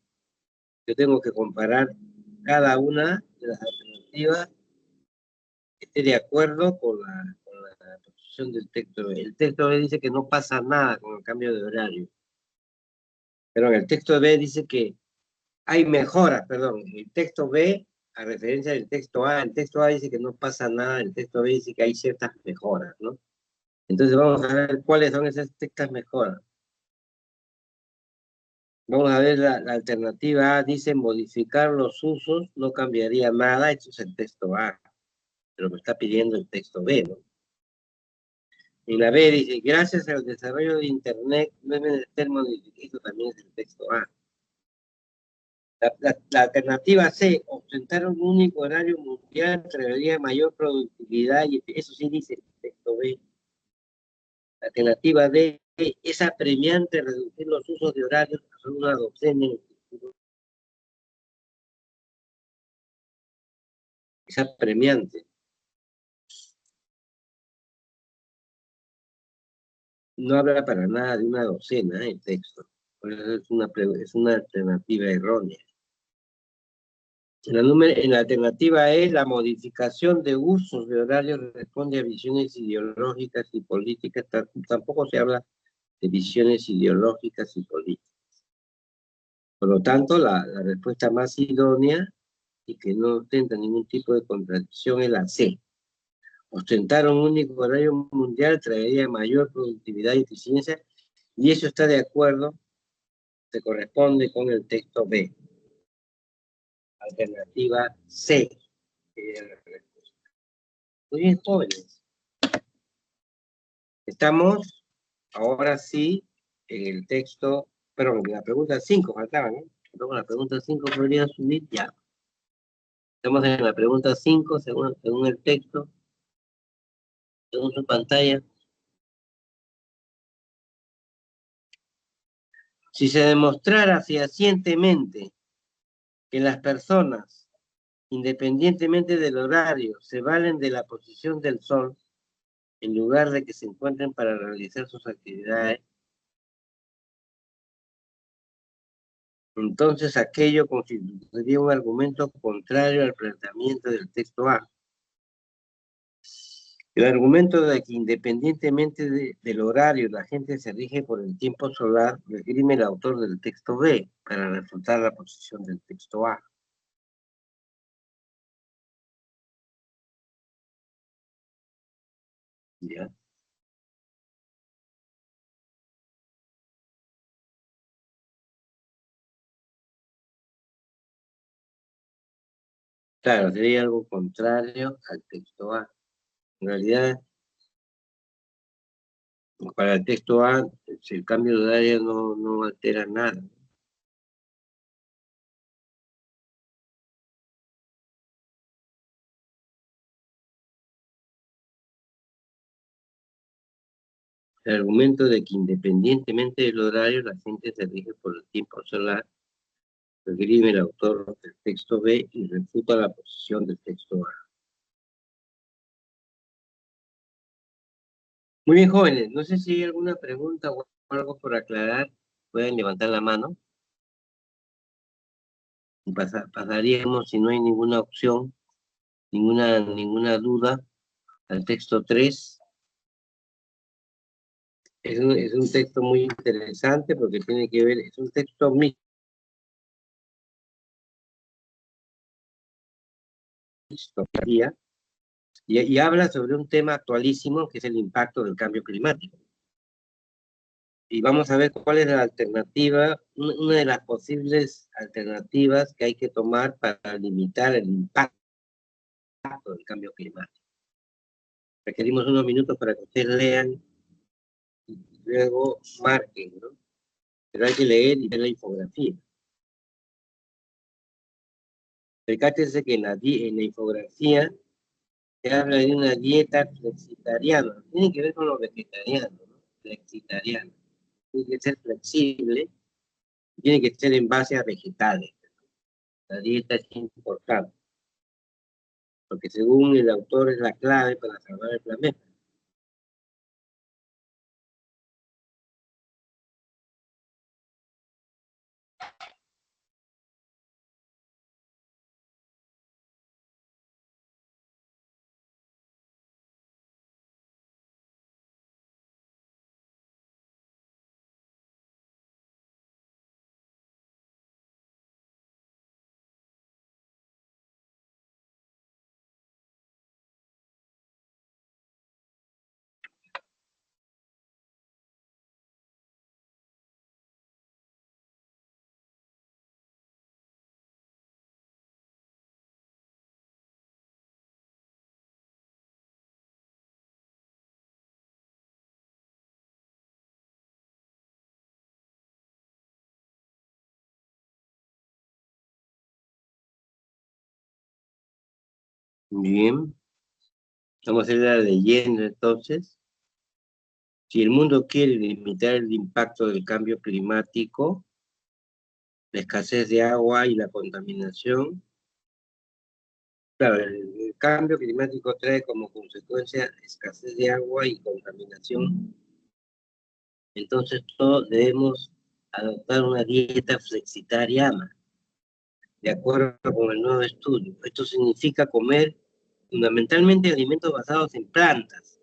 Yo tengo que comparar cada una de las alternativas que esté de acuerdo con la posición del texto B. El texto B dice que no pasa nada con el cambio de horario. Pero el texto B dice que hay mejoras, perdón. El texto B, a referencia del texto A, el texto A dice que no pasa nada, el texto B dice que hay ciertas mejoras, ¿no? Entonces vamos a ver cuáles son esas ciertas mejoras. Vamos a ver la alternativa A, dice modificar los usos, no cambiaría nada, eso es el texto A, pero me está pidiendo el texto B, ¿no? Y la B dice, gracias al desarrollo de Internet, no es menester modificar, eso también es el texto A. La alternativa C, ostentar un único horario mundial traería mayor productividad, y eso sí dice el texto B. La alternativa D, es apremiante reducir los usos de horarios, que son una docena en el futuro. Es apremiante. no habla para nada de una docena el texto. Por eso es una alternativa errónea. En la alternativa E, la modificación de usos de horarios responde a visiones ideológicas y políticas. Tampoco se habla de visiones ideológicas y políticas. Por lo tanto, la respuesta más idónea y que no ostenta ningún tipo de contradicción es la C. Ostentar un único horario mundial traería mayor productividad y eficiencia, y eso está de acuerdo, se corresponde con el texto B. Alternativa C. Muy bien, jóvenes. Estamos, ahora sí, en el texto, perdón, en la pregunta 5 faltaba, ¿no? Luego la pregunta 5 podría subir ya. Estamos en la pregunta 5, según el texto, según su pantalla. Si se demostrara fehacientemente que las personas, independientemente del horario, se valen de la posición del sol, en lugar de que se encuentren para realizar sus actividades, entonces aquello constituiría un argumento contrario al planteamiento del texto A. El argumento de que independientemente del horario la gente se rige por el tiempo solar lo esgrime el autor del texto B para refutar la posición del texto A. ¿Ya? Claro, sería algo contrario al texto A. En realidad, para el texto A, el cambio de horario no altera nada. El argumento de que independientemente del horario, la gente se rige por el tiempo solar, lo esgrime el autor del texto B y refuta la posición del texto A. Muy bien, jóvenes, no sé si hay alguna pregunta o algo por aclarar, pueden levantar la mano y pasaríamos, si no hay ninguna opción, ninguna duda, al texto 3. Es un texto muy interesante porque tiene que ver, es un texto mixto, y habla sobre un tema actualísimo que es el impacto del cambio climático. Y vamos a ver cuál es la alternativa, una de las posibles alternativas que hay que tomar para limitar el impacto del cambio climático. Requerimos unos minutos para que ustedes lean y luego marquen, ¿no? Pero hay que leer y ver la infografía. Percátense que en la infografía se habla de una dieta flexitariana. Tiene que ver con los vegetarianos, ¿no? Flexitariano. Tiene que ser flexible, tiene que ser en base a vegetales. La dieta es importante, porque según el autor es la clave para salvar el planeta. Bien, vamos a ir leyendo entonces. Si el mundo quiere limitar el impacto del cambio climático, la escasez de agua y la contaminación, claro, el cambio climático trae como consecuencia escasez de agua y contaminación entonces todos debemos adoptar una dieta flexitariana, de acuerdo con el nuevo estudio. Esto significa comer fundamentalmente alimentos basados en plantas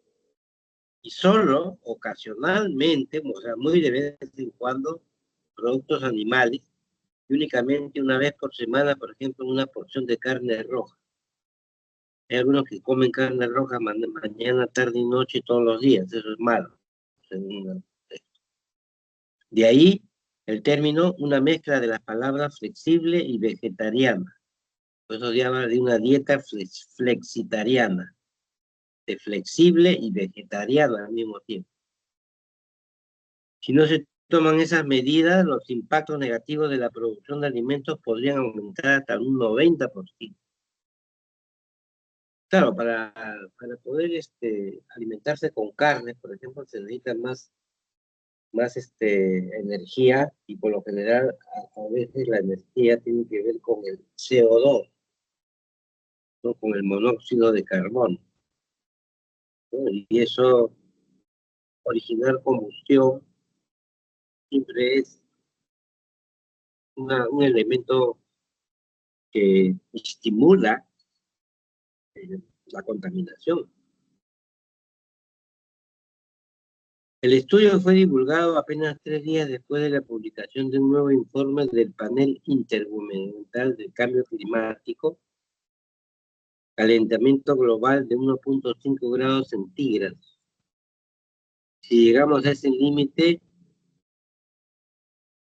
y solo ocasionalmente, o sea, muy de vez en cuando, productos animales, y únicamente una vez por semana, por ejemplo, una porción de carne roja. Hay algunos que comen carne roja mañana, tarde y noche todos los días, eso es malo. De ahí el término, una mezcla de las palabras flexible y vegetariana. Por eso se habla de una dieta flexitariana, de flexible y vegetariana al mismo tiempo. Si no se toman esas medidas, los impactos negativos de la producción de alimentos podrían aumentar hasta un 90%. Claro, para poder alimentarse con carne, por ejemplo, se necesita más energía, y por lo general a veces la energía tiene que ver con el CO2, ¿no? Con el monóxido de carbono, ¿no? Y eso, originar combustión, siempre es un elemento que estimula la contaminación. El estudio fue divulgado apenas 3 días después de la publicación de un nuevo informe del Panel Intergubernamental del Cambio Climático, calentamiento global de 1.5 grados centígrados. Si llegamos a ese límite,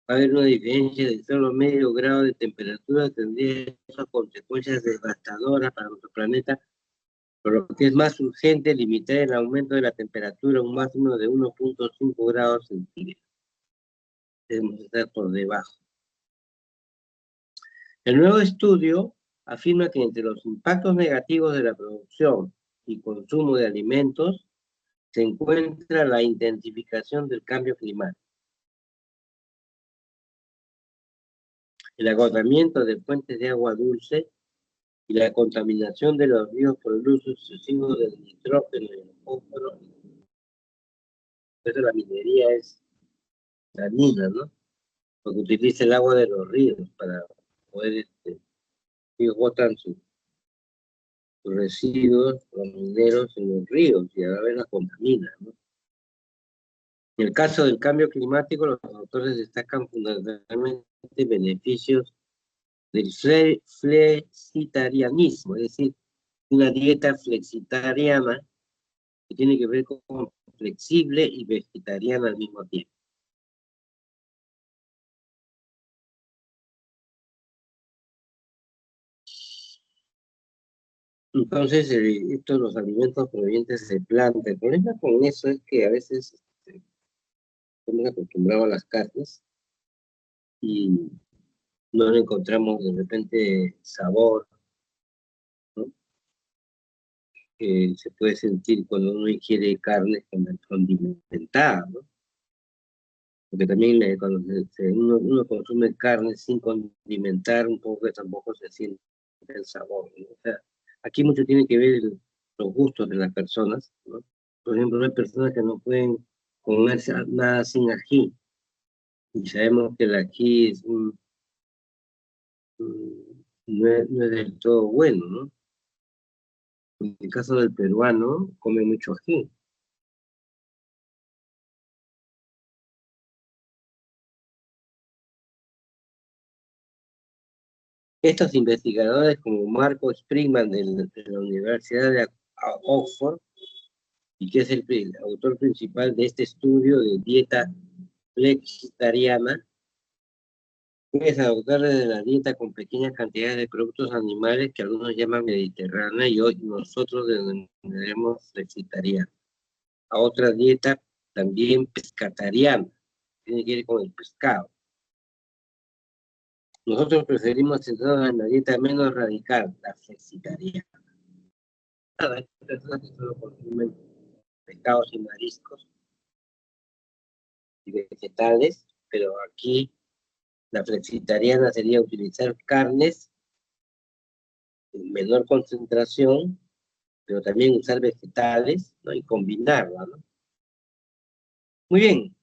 va a haber una diferencia de solo medio grado de temperatura, tendría esas consecuencias devastadoras para nuestro planeta, por lo que es más urgente limitar el aumento de la temperatura a un máximo de 1.5 grados centígrados. Debemos estar por debajo. El nuevo estudio afirma que entre los impactos negativos de la producción y consumo de alimentos se encuentra la intensificación del cambio climático, el agotamiento de fuentes de agua dulce y la contaminación de los ríos por el uso excesivo del nitrógeno y el fósforo. Por eso la minería es dañina, ¿no? Porque utiliza el agua de los ríos para poder, ellos botan sus residuos, los mineros, en los ríos, y a la vez la contamina, ¿no? En el caso del cambio climático, los autores destacan fundamentalmente beneficios del flexitarianismo, es decir, una dieta flexitariana que tiene que ver con flexible y vegetariana al mismo tiempo. Entonces, estos los alimentos provenientes de plantas. El problema con eso es que a veces estamos acostumbrados a las carnes y no le encontramos de repente sabor, ¿no? Que se puede sentir cuando uno ingiere carne condimentada, ¿no? Porque también cuando uno consume carne sin condimentar un poco, tampoco se siente el sabor, ¿no? O sea, aquí mucho tiene que ver los gustos de las personas, ¿no? Por ejemplo, hay personas que no pueden comer nada sin ají, y sabemos que el ají es no es del todo bueno, ¿no? En el caso del peruano, come mucho ají. Estos investigadores, como Marco Springman de la Universidad de Oxford, y que es el autor principal de este estudio de dieta flexitariana, es adoptar de la dieta con pequeñas cantidades de productos animales que algunos llaman mediterránea y hoy nosotros denominaremos flexitariana. A otra dieta también pescatariana, tiene que ver con el pescado. Nosotros preferimos centrarnos en la dieta menos radical, la flexitariana. Hay personas que solo consumen pescados y mariscos y vegetales, pero aquí la flexitariana sería utilizar carnes en menor concentración, pero también usar vegetales, ¿no? Y combinarla, ¿no? Muy bien,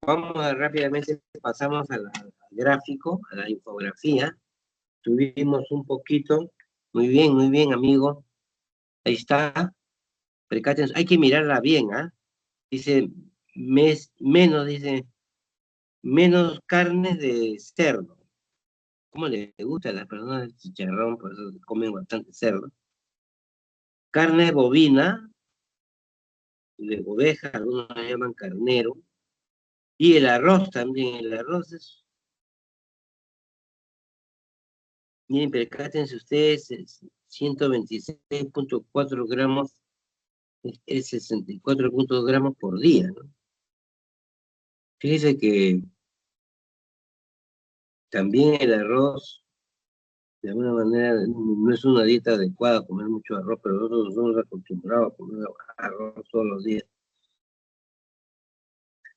vamos rápidamente, pasamos al gráfico, a la infografía. Subimos un poquito. Muy bien, amigo. Ahí está. Percátense, hay que mirarla bien, ¿ah? Dice, dice, menos carnes de cerdo. ¿Cómo le gusta a las personas el chicharrón? Por eso comen bastante cerdo. Carne bovina, de oveja, algunos la llaman carnero. Y el arroz también, el arroz es, miren, percátense ustedes, es 126.4 gramos, es 64 gramos por día, ¿no? Fíjese que también el arroz, de alguna manera, no es una dieta adecuada comer mucho arroz, pero nosotros nos hemos acostumbrado a comer arroz todos los días.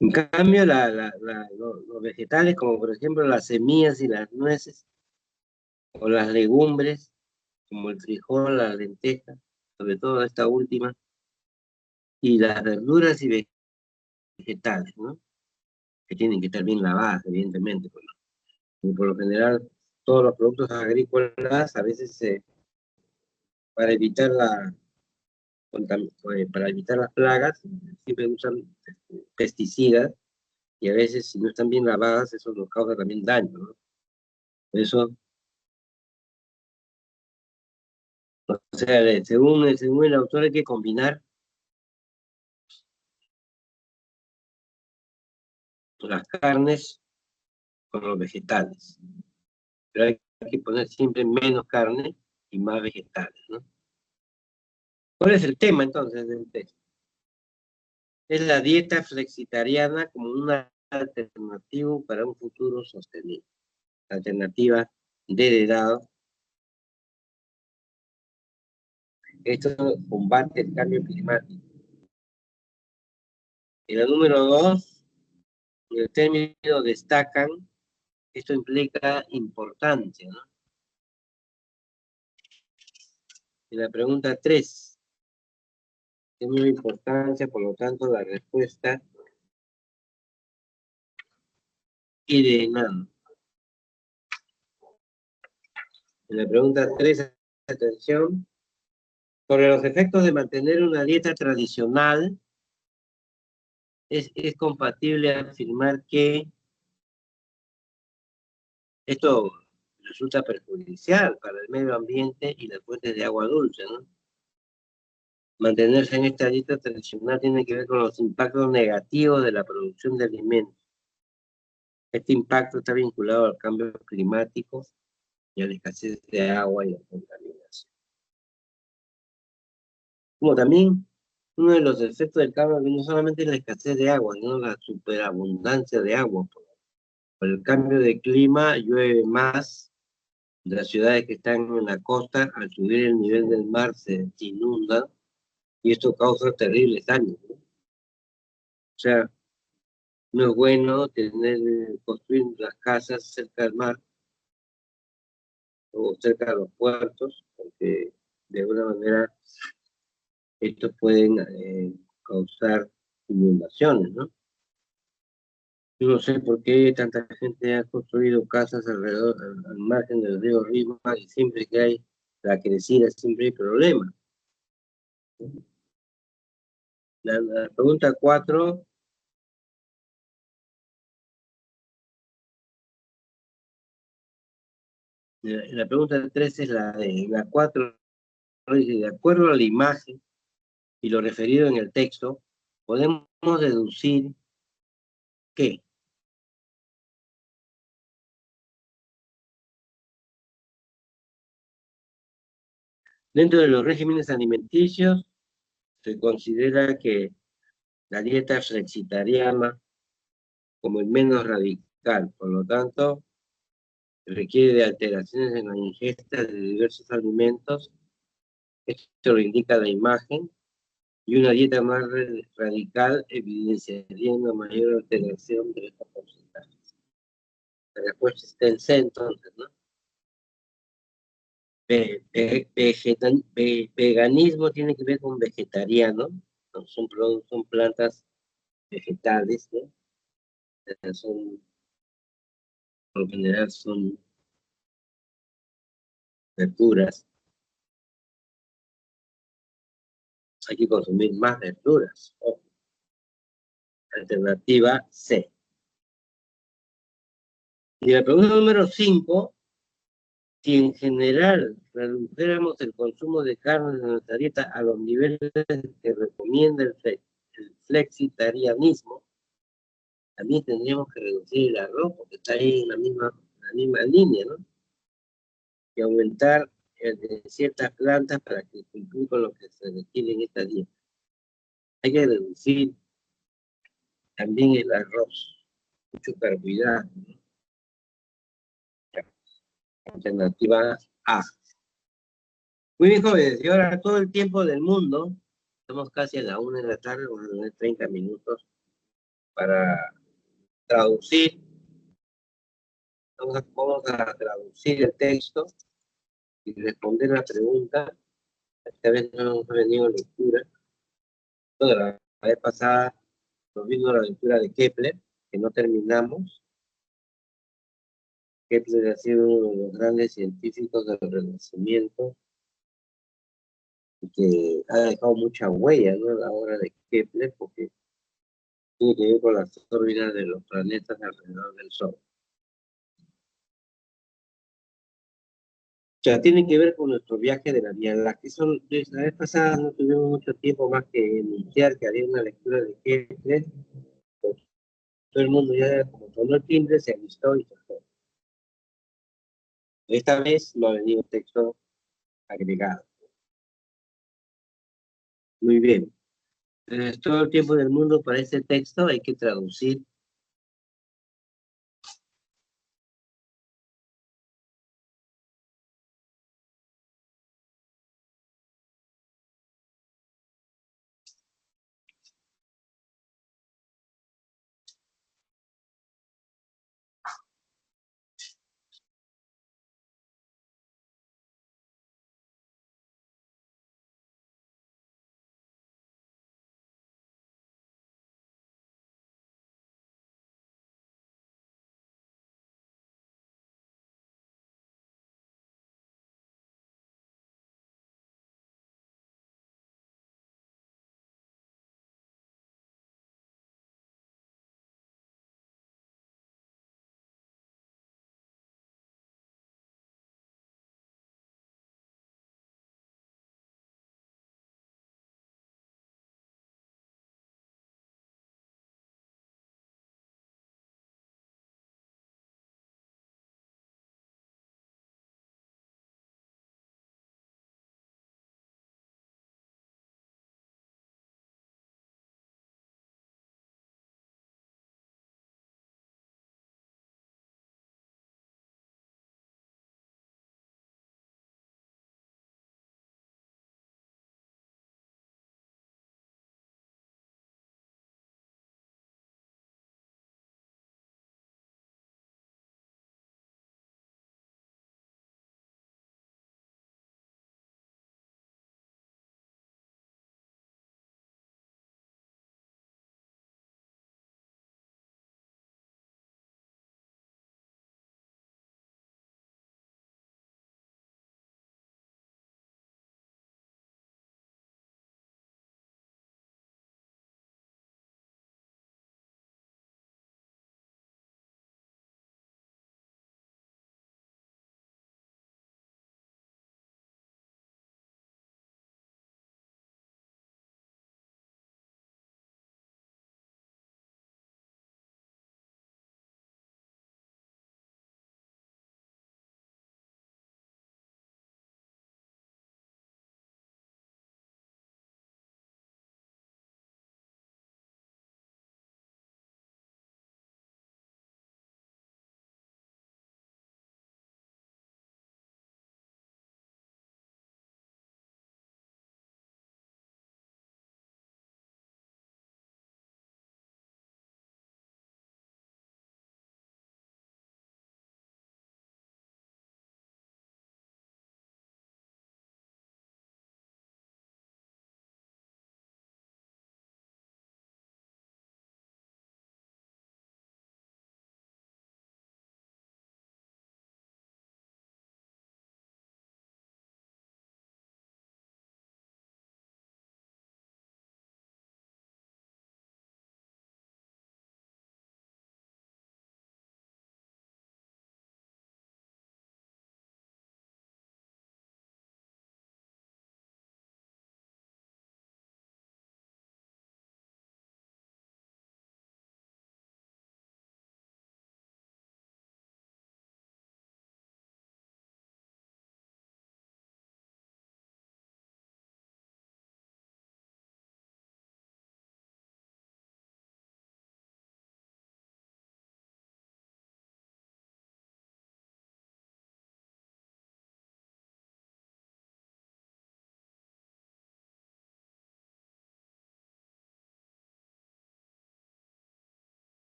En cambio, los vegetales, como por ejemplo las semillas y las nueces, o las legumbres, como el frijol, la lenteja, sobre todo esta última, y las verduras y vegetales, ¿no? Que tienen que estar bien lavadas, evidentemente. Pues, ¿no? Y por lo general, todos los productos agrícolas, a veces para evitar para evitar las plagas, siempre usan pesticidas, y a veces, si no están bien lavadas, eso nos causa también daño, ¿no? Por eso, o sea, según el autor, hay que combinar las carnes con los vegetales. Pero hay que poner siempre menos carne y más vegetales, ¿no? ¿Cuál es el tema entonces del texto? Es la dieta flexitariana como una alternativa para un futuro sostenible. Alternativa de edad. Esto combate el cambio climático. En la número 2, en el término destacan, esto implica importancia, ¿no? En la pregunta 3, término de importancia, por lo tanto, la respuesta y de nada. En la pregunta 3, atención, sobre los efectos de mantener una dieta tradicional, es compatible afirmar que esto resulta perjudicial para el medio ambiente y las fuentes de agua dulce, ¿no? Mantenerse en esta dieta tradicional tiene que ver con los impactos negativos de la producción de alimentos. Este impacto está vinculado al cambio climático y a la escasez de agua y la contaminación. Como también uno de los efectos del cambio no solamente es la escasez de agua, sino la superabundancia de agua. Por el cambio de clima llueve más, las ciudades que están en la costa, al subir el nivel del mar, se inundan y esto causa terribles daños, ¿no? O sea, no es bueno construir las casas cerca del mar o cerca de los puertos, porque de alguna manera estos pueden causar inundaciones, ¿no? Yo no sé por qué tanta gente ha construido casas alrededor, al margen del río Rímac, y siempre que hay la crecida, siempre hay problemas. La pregunta 4, la pregunta 3 es la 4, dice, de acuerdo a la imagen y lo referido en el texto, podemos deducir que dentro de los regímenes alimenticios se considera que la dieta flexitariana como el menos radical, por lo tanto, requiere de alteraciones en la ingesta de diversos alimentos, esto lo indica la imagen, y una dieta más radical evidenciaría una mayor alteración de estos porcentajes. La respuesta está en C, entonces, ¿no? Veganismo tiene que ver con vegetariano, ¿no? Son plantas vegetales, ¿no? son, por lo general son verduras. Hay que consumir más verduras. Ojo. Alternativa C. Y la pregunta número 5, si en general redujéramos el consumo de carne de nuestra dieta a los niveles que recomienda el flexitarianismo, también tendríamos que reducir el arroz, porque está ahí en la misma línea, ¿no? Y aumentar el de ciertas plantas para que cumplir con lo que se requiere en esta dieta. Hay que reducir también el arroz, mucho carbohidrato, ¿no? Alternativa A. Muy bien, jóvenes, y ahora todo el tiempo del mundo, estamos casi a la 1 de la tarde, vamos a tener 30 minutos para traducir, vamos a traducir el texto y responder la pregunta. Esta vez no hemos venido lectura. Bueno, la vez pasada nos vino la lectura de Kepler, que no terminamos. Kepler ha sido uno de los grandes científicos del Renacimiento y que ha dejado mucha huella, ¿no? La obra de Kepler, porque tiene que ver con las órbitas de los planetas alrededor del Sol. O sea, tiene que ver con nuestro viaje de la Vía Láctea. La vez pasada no tuvimos mucho tiempo más que anunciar que haría una lectura de Kepler. Pues, todo el mundo ya, como sonó el timbre, se alistó y se fue. Esta vez no ha venido texto agregado. Muy bien. Todo el tiempo del mundo para este texto hay que traducir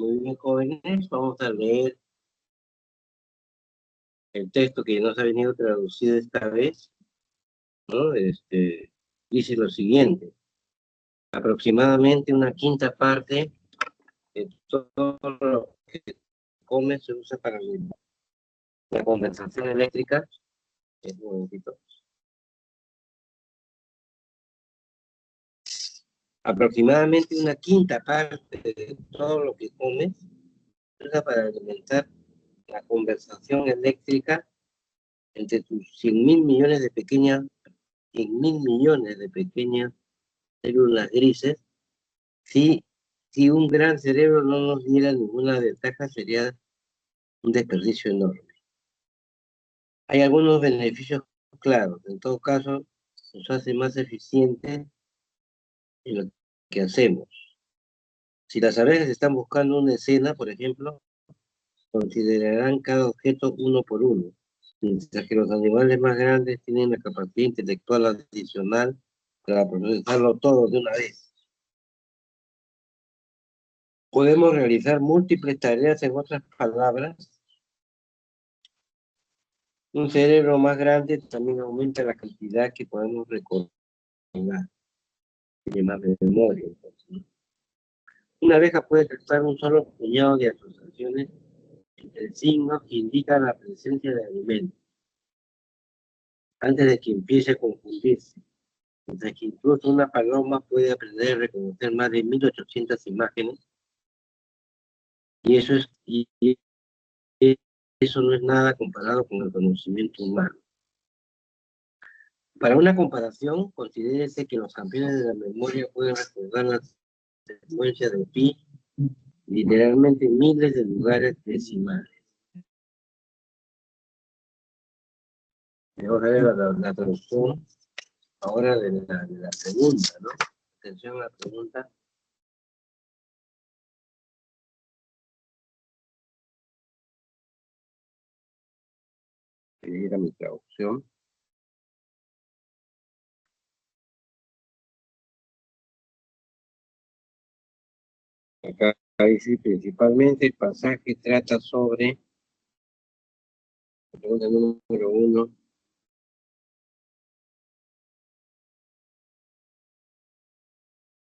Muy bien, jóvenes, vamos a leer el texto que nos ha venido traducido esta vez, ¿no? Dice lo siguiente: aproximadamente una quinta parte de todo lo que come se usa para la condensación eléctrica. Un momentito. Aproximadamente una quinta parte de todo lo que comes se usa para alimentar la conversación eléctrica entre tus 100.000 millones de pequeñas, 100.000 millones de pequeñas células grises. Si un gran cerebro no nos diera ninguna ventaja, sería un desperdicio enorme. Hay algunos beneficios claros. En todo caso, nos hace más eficientes en lo que hacemos. Si las abejas están buscando una escena, por ejemplo, considerarán cada objeto uno por uno, mientras que los animales más grandes tienen la capacidad intelectual adicional para procesarlo todo de una vez. Podemos realizar múltiples tareas, en otras palabras. Un cerebro más grande también aumenta la cantidad que podemos recordar, tiene más memoria. Entonces, ¿no? Una abeja puede captar un solo puñado de asociaciones entre signos que indican la presencia de alimentos, antes de que empiece a confundirse. Mientras que incluso una paloma puede aprender a reconocer más de 1800 imágenes, y eso no es nada comparado con el conocimiento humano. Para una comparación, considérese que los campeones de la memoria pueden recordar las secuencias de pi, literalmente miles de lugares decimales. Vamos a ver la traducción ahora de la pregunta, ¿no? Atención a la pregunta. Que era mi traducción. Acá dice principalmente el pasaje trata sobre, pregunta número 1,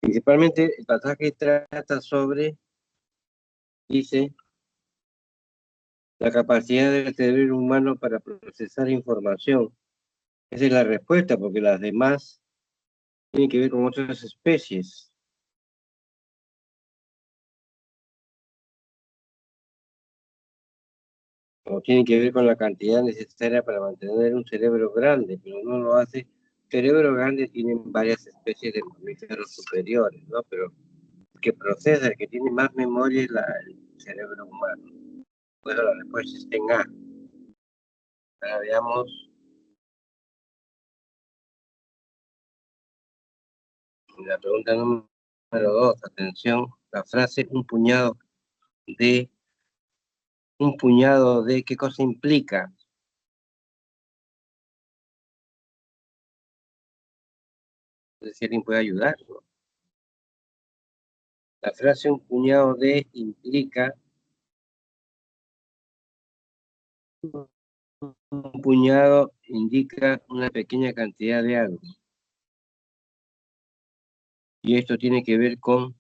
principalmente el pasaje trata sobre, dice, la capacidad del cerebro humano para procesar información. Esa es la respuesta, porque las demás tienen que ver con otras especies. O tienen que ver con la cantidad necesaria para mantener un cerebro grande, pero no lo hace. Cerebro grande tienen varias especies de mamíferos superiores, ¿no? Pero el que procesa, el que tiene más memoria es el cerebro humano. Bueno, la respuesta está en A. Ahora veamos la pregunta número 2. Atención, la frase un puñado de, ¿qué cosa implica? No sé si alguien puede ayudar, ¿no? La frase un puñado de implica, un puñado indica una pequeña cantidad de algo. Y esto tiene que ver con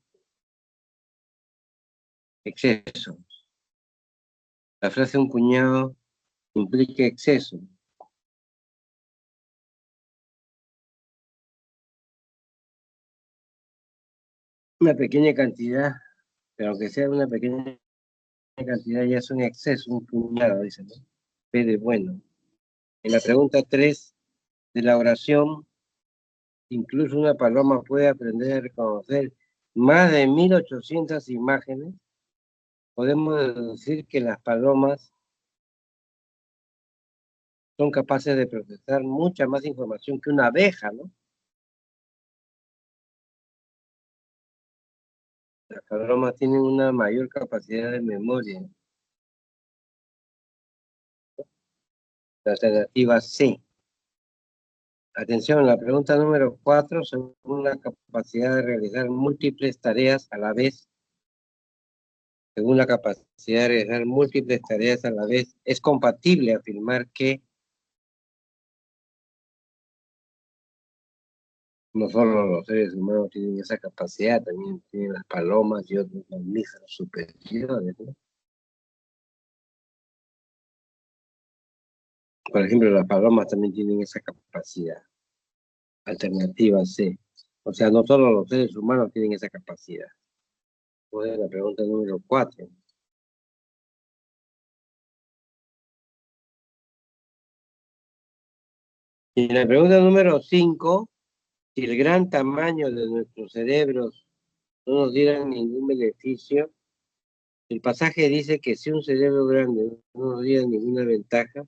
exceso. La frase un puñado implica exceso. Una pequeña cantidad, pero aunque sea una pequeña cantidad ya es un exceso, un puñado, dicen, ¿no? P de bueno. En la pregunta 3 de la oración, incluso una paloma puede aprender a reconocer más de 1800 imágenes. Podemos deducir que las palomas son capaces de procesar mucha más información que una abeja, ¿no? Las palomas tienen una mayor capacidad de memoria. La alternativa C. Atención, la pregunta número 4, según la capacidad de realizar múltiples tareas a la vez, según la capacidad de realizar múltiples tareas a la vez, es compatible afirmar que no solo los seres humanos tienen esa capacidad, también tienen las palomas y otros mamíferos superiores, ¿no? Por ejemplo, las palomas también tienen esa capacidad. Alternativa C. O sea, no solo los seres humanos tienen esa capacidad. Pues la pregunta número 4. Y la pregunta número 5, si el gran tamaño de nuestros cerebros no nos diera ningún beneficio, el pasaje dice que si un cerebro grande no nos diera ninguna ventaja,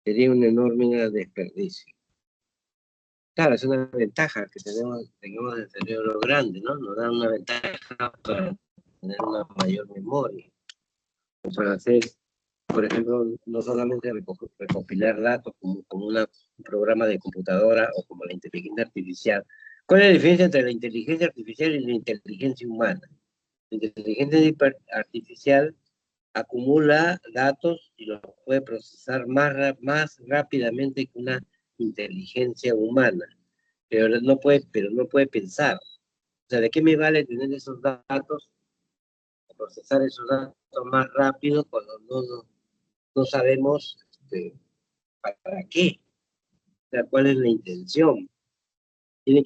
sería un enorme desperdicio. Claro, es una ventaja que tengamos el cerebro grande, ¿no? Nos da una ventaja para tener una mayor memoria, para hacer, por ejemplo, no solamente recopilar datos como un programa de computadora o como la inteligencia artificial. ¿Cuál es la diferencia entre la inteligencia artificial y la inteligencia humana? La inteligencia artificial acumula datos y los puede procesar más rápidamente que una inteligencia humana, pero no puede pensar. O sea, ¿de qué me vale tener esos datos, procesar esos datos más rápido cuando no sabemos para qué? O sea, ¿cuál es la intención? El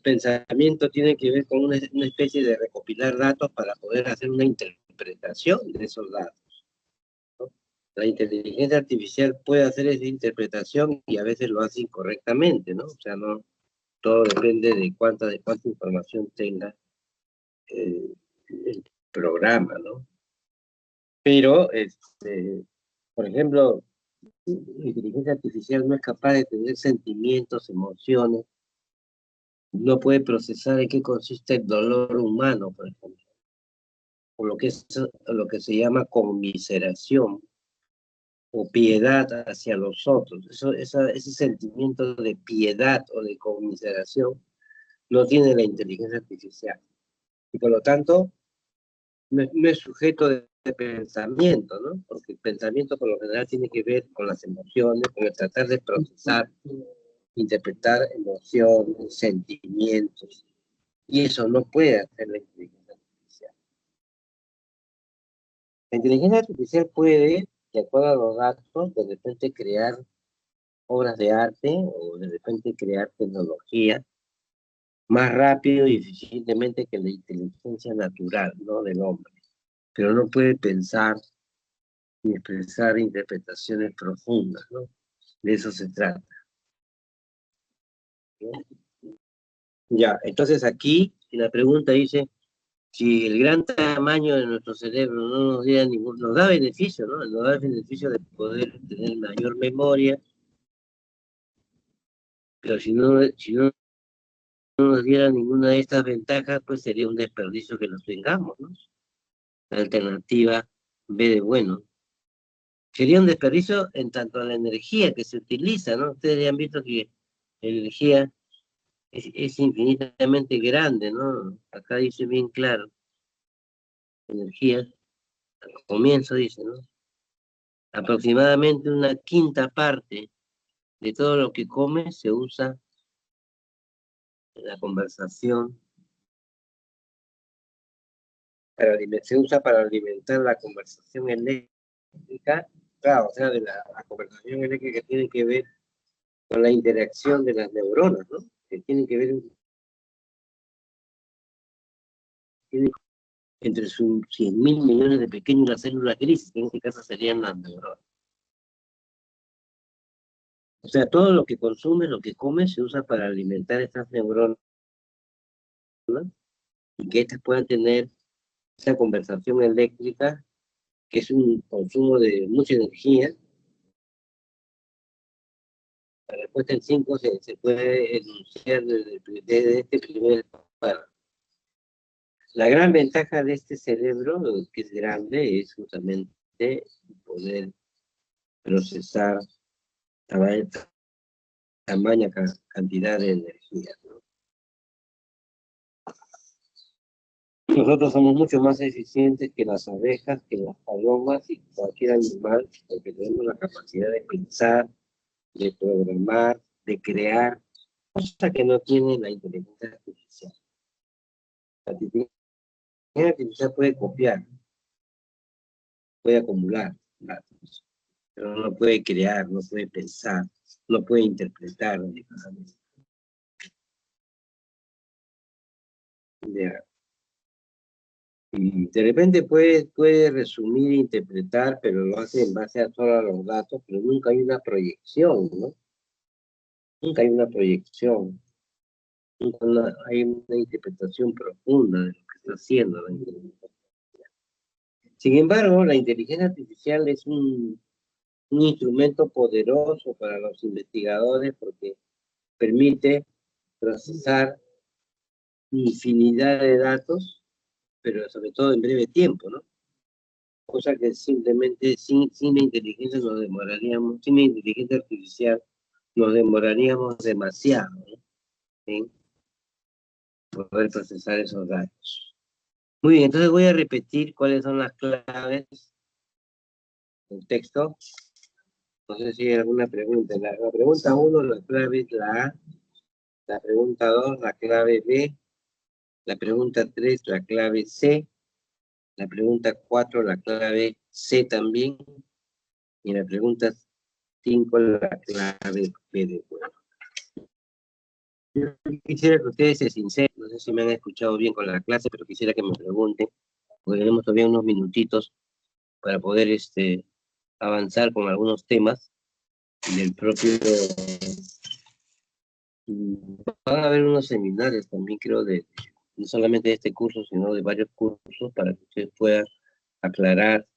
pensamiento tiene que ver con una especie de recopilar datos para poder hacer una interpretación de esos datos, ¿no? La inteligencia artificial puede hacer esa interpretación y a veces lo hace incorrectamente, ¿no? O sea, no, todo depende de cuánta información tenga el programa, ¿no? Pero, por ejemplo, la inteligencia artificial no es capaz de tener sentimientos, emociones, no puede procesar en qué consiste el dolor humano, por ejemplo, o lo que se llama conmiseración o piedad hacia los otros. Ese sentimiento de piedad o de conmiseración no tiene la inteligencia artificial. Y por lo tanto, no es sujeto de pensamiento, ¿no? Porque el pensamiento por lo general tiene que ver con las emociones, con el tratar de procesar, interpretar emociones, sentimientos. Y eso no puede hacer la inteligencia artificial. La inteligencia artificial puede, de acuerdo a los datos, de repente crear obras de arte o de repente crear tecnología más rápido y eficientemente que la inteligencia natural, ¿no? Del hombre. Pero no puede pensar y expresar interpretaciones profundas, ¿no? De eso se trata, ¿no? Ya, entonces aquí la pregunta dice, si el gran tamaño de nuestro cerebro no nos da nos da beneficio, ¿no? Nos da el beneficio de poder tener mayor memoria, pero si no nos diera ninguna de estas ventajas, pues sería un desperdicio que los tengamos, ¿no? La alternativa B de bueno. Sería un desperdicio en tanto a la energía que se utiliza, ¿no? Ustedes ya han visto que la energía es infinitamente grande, ¿no? Acá dice bien claro, energía, al comienzo dice, ¿no? Aproximadamente una quinta parte de todo lo que come se usa en la conversación, se usa para alimentar la conversación eléctrica, claro, o sea, de la conversación eléctrica tiene que ver con la interacción de las neuronas, ¿no? Que tienen que ver entre sus 100.000 millones de pequeñas células grises, que en este caso serían las neuronas. O sea, todo lo que consume, lo que come, se usa para alimentar estas neuronas y que éstas puedan tener esa conversación eléctrica, que es un consumo de mucha energía. La respuesta en 5 se puede enunciar desde este primer párrafo. La gran ventaja de este cerebro, que es grande, es justamente poder procesar tamaña cantidad de energía, ¿no? Nosotros somos mucho más eficientes que las abejas, que las palomas y cualquier animal, porque tenemos la capacidad de pensar, de programar, de crear, cosa que no tiene la inteligencia artificial. La inteligencia artificial puede copiar, puede acumular datos, pero no puede crear, no puede pensar, no puede interpretar. Ya. Y de repente puede resumir e interpretar, pero lo hace en base a solo a los datos, pero nunca hay una proyección, ¿no? Nunca hay una proyección, nunca hay una interpretación profunda de lo que está haciendo la inteligencia. Sin embargo, la inteligencia artificial es un instrumento poderoso para los investigadores porque permite procesar infinidad de datos, pero sobre todo en breve tiempo, ¿no? Cosa que simplemente sin la inteligencia nos demoraríamos, sin la inteligencia artificial nos demoraríamos demasiado, ¿no? En poder procesar esos datos. Muy bien, entonces voy a repetir cuáles son las claves del texto. No sé si hay alguna pregunta. La pregunta 1, la clave es la A. La pregunta 2, la clave B. La pregunta 3, la clave C. La pregunta 4, la clave C también. Y la pregunta 5, la clave B de bueno. Yo quisiera que ustedes se sinceren, no sé si me han escuchado bien con la clase, pero quisiera que me pregunten, porque tenemos todavía unos minutitos para poder avanzar con algunos temas del propio. Van a haber unos seminarios también, creo, no solamente de este curso, sino de varios cursos para que ustedes puedan aclarar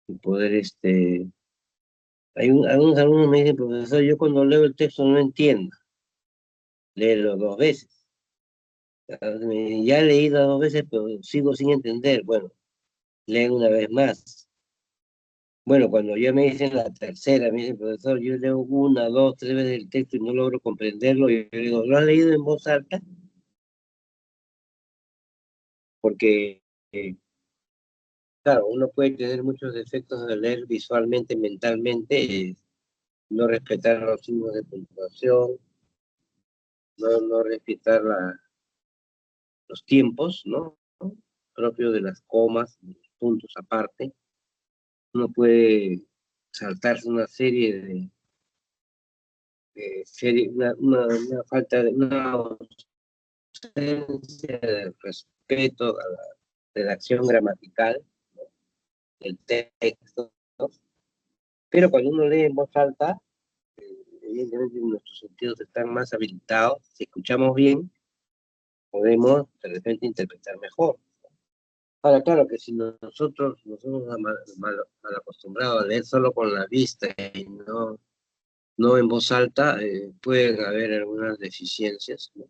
y poder, algunos alumnos me dicen, profesor, yo cuando leo el texto no entiendo, léelo 2 veces. Ya he leído 2 veces, pero sigo sin entender. Bueno, leen una vez más. Bueno, cuando ya me dicen la tercera, me dicen, profesor, yo leo 1, 2, 3 veces el texto y no logro comprenderlo, y yo digo, ¿lo has leído en voz alta? Porque, claro, uno puede tener muchos defectos de leer visualmente, mentalmente, no respetar los signos de puntuación, no respetar los tiempos, ¿no? Propio de las comas, de los puntos aparte. Uno puede saltarse una serie una falta de una ausencia de respeto a la redacción gramatical del texto, ¿no? Pero cuando uno lee en voz alta, evidentemente nuestros sentidos están más habilitados, si escuchamos bien, podemos de repente interpretar mejor. Ahora, claro que si nosotros nos somos mal acostumbrados a leer solo con la vista y no en voz alta, pueden haber algunas deficiencias, ¿no?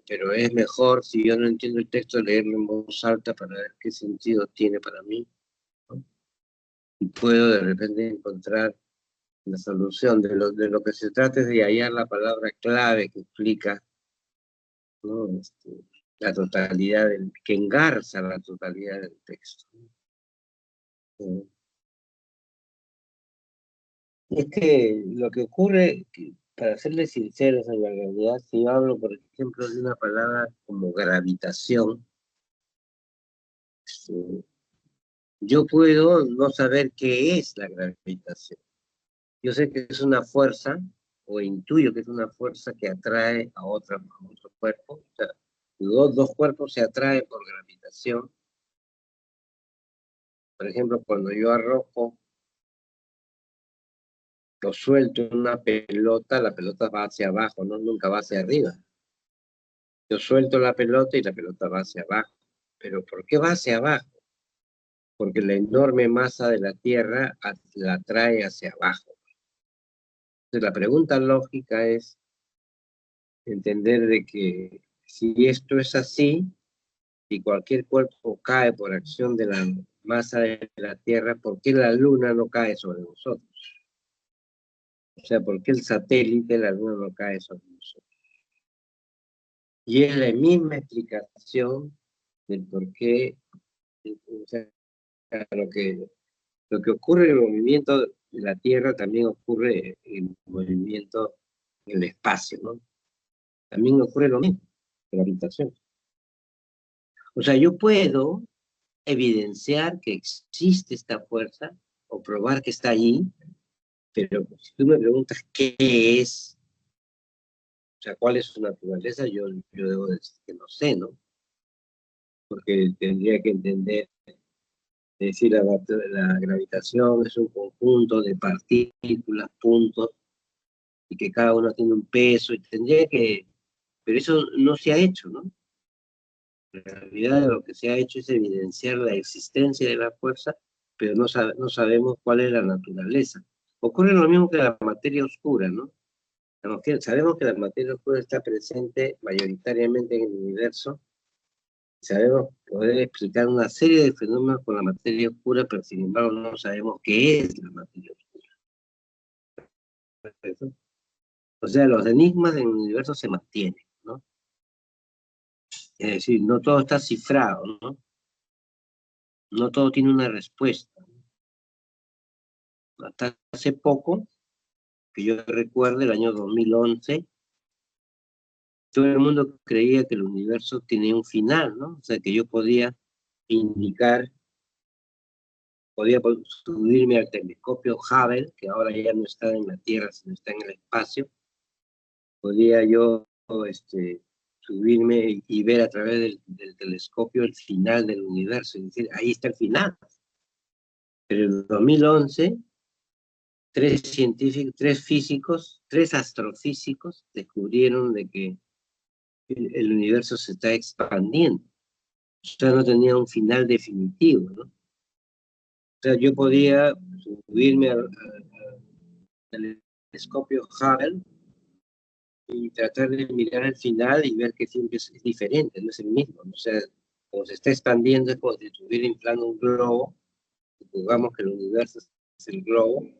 Pero es mejor, si yo no entiendo el texto, leerlo en voz alta para ver qué sentido tiene para mí, ¿no? Y puedo de repente encontrar la solución. De lo que se trata es de hallar la palabra clave que explica, ¿no? La totalidad, que engarza la totalidad del texto. Es que lo que ocurre, para serles sinceros en la realidad, si yo hablo, por ejemplo, de una palabra como gravitación, este, yo puedo no saber qué es la gravitación. Yo sé que es una fuerza, o intuyo que es una fuerza que atrae a otro cuerpo. O sea, dos cuerpos se atraen por gravitación. Por ejemplo, cuando yo arrojo o suelto una pelota, la pelota va hacia abajo, ¿no? Nunca va hacia arriba. Yo suelto la pelota y la pelota va hacia abajo. ¿Pero por qué va hacia abajo? Porque la enorme masa de la Tierra la atrae hacia abajo. Entonces, la pregunta lógica es entender de que si esto es así, y cualquier cuerpo cae por acción de la masa de la Tierra, ¿por qué la Luna no cae sobre nosotros? O sea, ¿por qué el satélite de la Luna no cae sobre nosotros? Y es la misma explicación del por qué, o sea, lo que, lo que ocurre en el movimiento de la Tierra también ocurre en el movimiento en el espacio, ¿no? También ocurre lo mismo, gravitación. O sea, yo puedo evidenciar que existe esta fuerza o probar que está allí, pero si tú me preguntas qué es, o sea, cuál es su naturaleza, yo debo decir que no sé, ¿no? Porque tendría que entender, es decir, la gravitación es un conjunto de partículas, puntos, y que cada uno tiene un peso, y tendría que, pero eso no se ha hecho, ¿no? En realidad lo que se ha hecho es evidenciar la existencia de la fuerza, pero no sabemos cuál es la naturaleza. Ocurre lo mismo que la materia oscura, ¿no? Sabemos que la materia oscura está presente mayoritariamente en el universo. Sabemos poder explicar una serie de fenómenos con la materia oscura, pero sin embargo no sabemos qué es la materia oscura. O sea, los enigmas del universo se mantienen, ¿no? Es decir, no todo está cifrado, ¿no? No todo tiene una respuesta. Hasta hace poco, que yo recuerdo, el año 2011, todo el mundo creía que el universo tenía un final, ¿no? O sea, que yo podía indicar, podía subirme al telescopio Hubble, que ahora ya no está en la Tierra, sino está en el espacio, podía yo subirme y ver a través del telescopio el final del universo, es decir, ahí está el final. Pero en 2011, tres científicos, tres físicos, tres astrofísicos descubrieron de que el universo se está expandiendo. O sea, no tenía un final definitivo, ¿no? O sea, yo podía subirme al telescopio Hubble y tratar de mirar el final y ver que siempre es diferente, no es el mismo. O sea, como se está expandiendo, es como si estuviera inflando un globo, digamos que el universo es el globo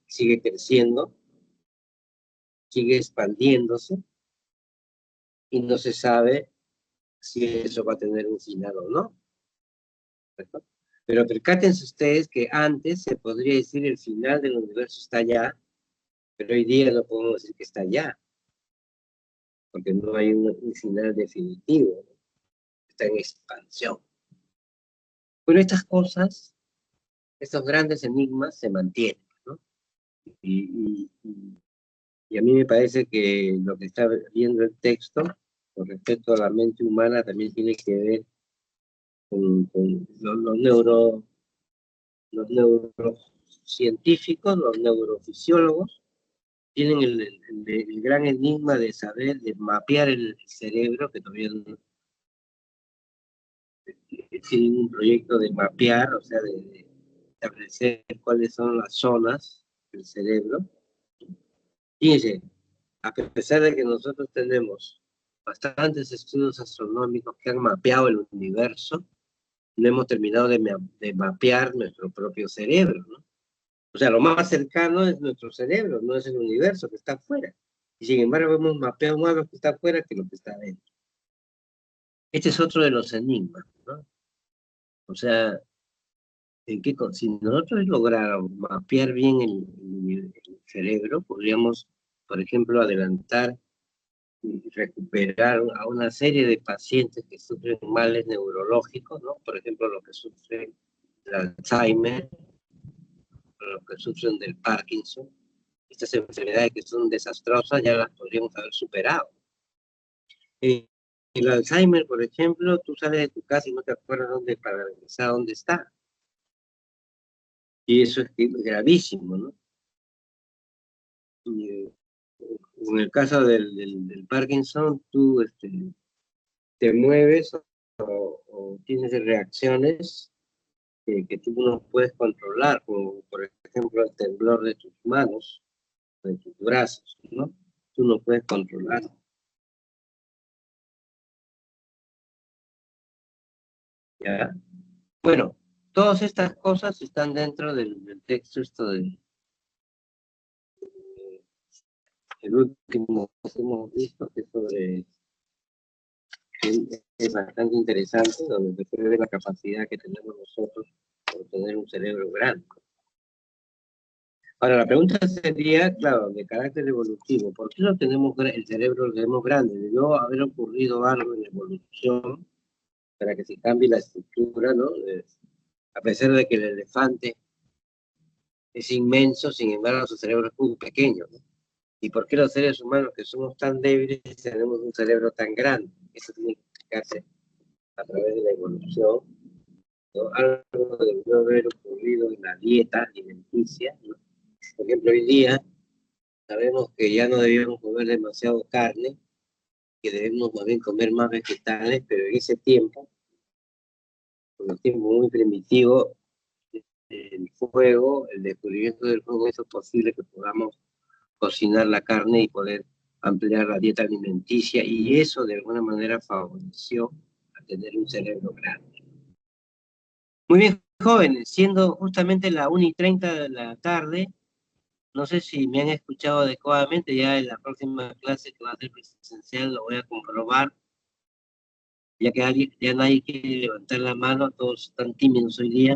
sigue creciendo, sigue expandiéndose, y no se sabe si eso va a tener un final o no. ¿Verdad? Pero percátense ustedes que antes se podría decir el final del universo está allá, pero hoy día no podemos decir que está allá, porque no hay un final definitivo, ¿no? Está en expansión. Pero estas cosas, estos grandes enigmas se mantienen, ¿no? Y, y, y a mí me parece que lo que está viendo el texto, con respecto a la mente humana, también tiene que ver con los neurocientíficos, los neurofisiólogos, tienen el gran enigma de saber, de mapear el cerebro, que todavía no tienen un proyecto de mapear, o sea, de establecer cuáles son las zonas del cerebro. Fíjense, a pesar de que nosotros tenemos bastantes estudios astronómicos que han mapeado el universo, no hemos terminado de mapear nuestro propio cerebro, ¿no? O sea, lo más cercano es nuestro cerebro, no es el universo que está afuera. Y sin embargo, hemos mapeado más lo que está afuera que lo que está adentro. Este es otro de los enigmas, ¿no? O sea, si nosotros lográramos mapear bien el cerebro, podríamos, por ejemplo, adelantar y recuperar a una serie de pacientes que sufren males neurológicos, ¿no? Por ejemplo, los que sufren de Alzheimer, los que sufren del Parkinson. Estas enfermedades que son desastrosas ya las podríamos haber superado. El Alzheimer, por ejemplo, tú sales de tu casa y no te acuerdas dónde, para regresar a dónde está. Y eso es gravísimo, ¿no? Y, en el caso del Parkinson, tú te mueves o tienes reacciones que tú no puedes controlar, como por ejemplo el temblor de tus manos, de tus brazos, ¿no? Tú no puedes controlar. ¿Ya? Bueno, todas estas cosas están dentro del texto esto el último que hemos visto, que es bastante interesante, donde se puede ver la capacidad que tenemos nosotros por tener un cerebro grande. Ahora, la pregunta sería, claro, de carácter evolutivo, ¿por qué no tenemos el cerebro lo tenemos grande? Debió haber ocurrido algo en la evolución para que se cambie la estructura, ¿no? A pesar de que el elefante es inmenso, sin embargo su cerebro es muy pequeño, ¿no? ¿Y por qué los seres humanos que somos tan débiles tenemos un cerebro tan grande? Eso tiene que explicarse a través de la evolución, ¿no? Algo debió haber ocurrido en la dieta alimenticia, ¿no? Por ejemplo, hoy día sabemos que ya no debemos comer demasiado carne, que debemos más bien comer más vegetales, pero en ese tiempo, en un tiempo muy primitivo, el fuego, el descubrimiento del fuego hizo posible que podamos cocinar la carne y poder ampliar la dieta alimenticia, y eso de alguna manera favoreció a tener un cerebro grande. Muy bien, jóvenes, siendo justamente la 1:30 de la tarde, no sé si me han escuchado adecuadamente, ya en la próxima clase que va a ser presencial lo voy a comprobar, ya que ya nadie quiere levantar la mano, todos están tímidos hoy día,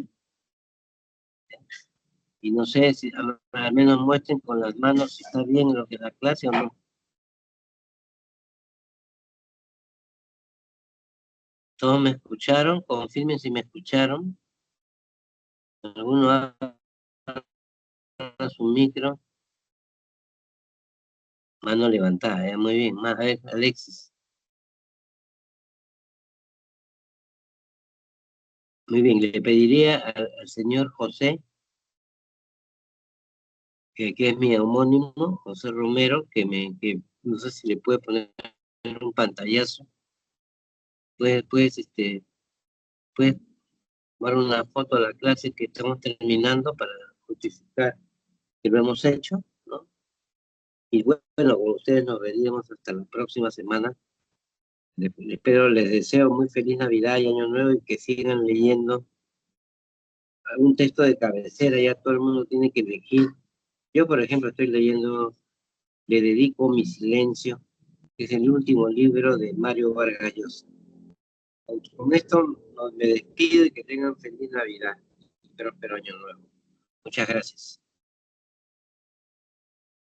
y no sé si al menos muestren con las manos si está bien lo que es la clase o no. ¿Todos me escucharon? Confirmen si me escucharon. ¿Alguno abra su micro? Mano levantada, muy bien. Más, a ver, Alexis. Muy bien, le pediría al señor José, que es mi homónimo, José Romero, que no sé si le puede poner un pantallazo. Puedes tomar una foto de la clase que estamos terminando para justificar que lo hemos hecho, ¿no? Y bueno, con ustedes nos veríamos hasta la próxima semana. Espero, les deseo muy feliz Navidad y Año Nuevo y que sigan leyendo algún texto de cabecera, ya todo el mundo tiene que elegir. Yo, por ejemplo, estoy leyendo Le dedico mi silencio, que es el último libro de Mario Vargas Llosa. Con esto me despido y que tengan feliz Navidad y próspero Año Nuevo. Muchas gracias.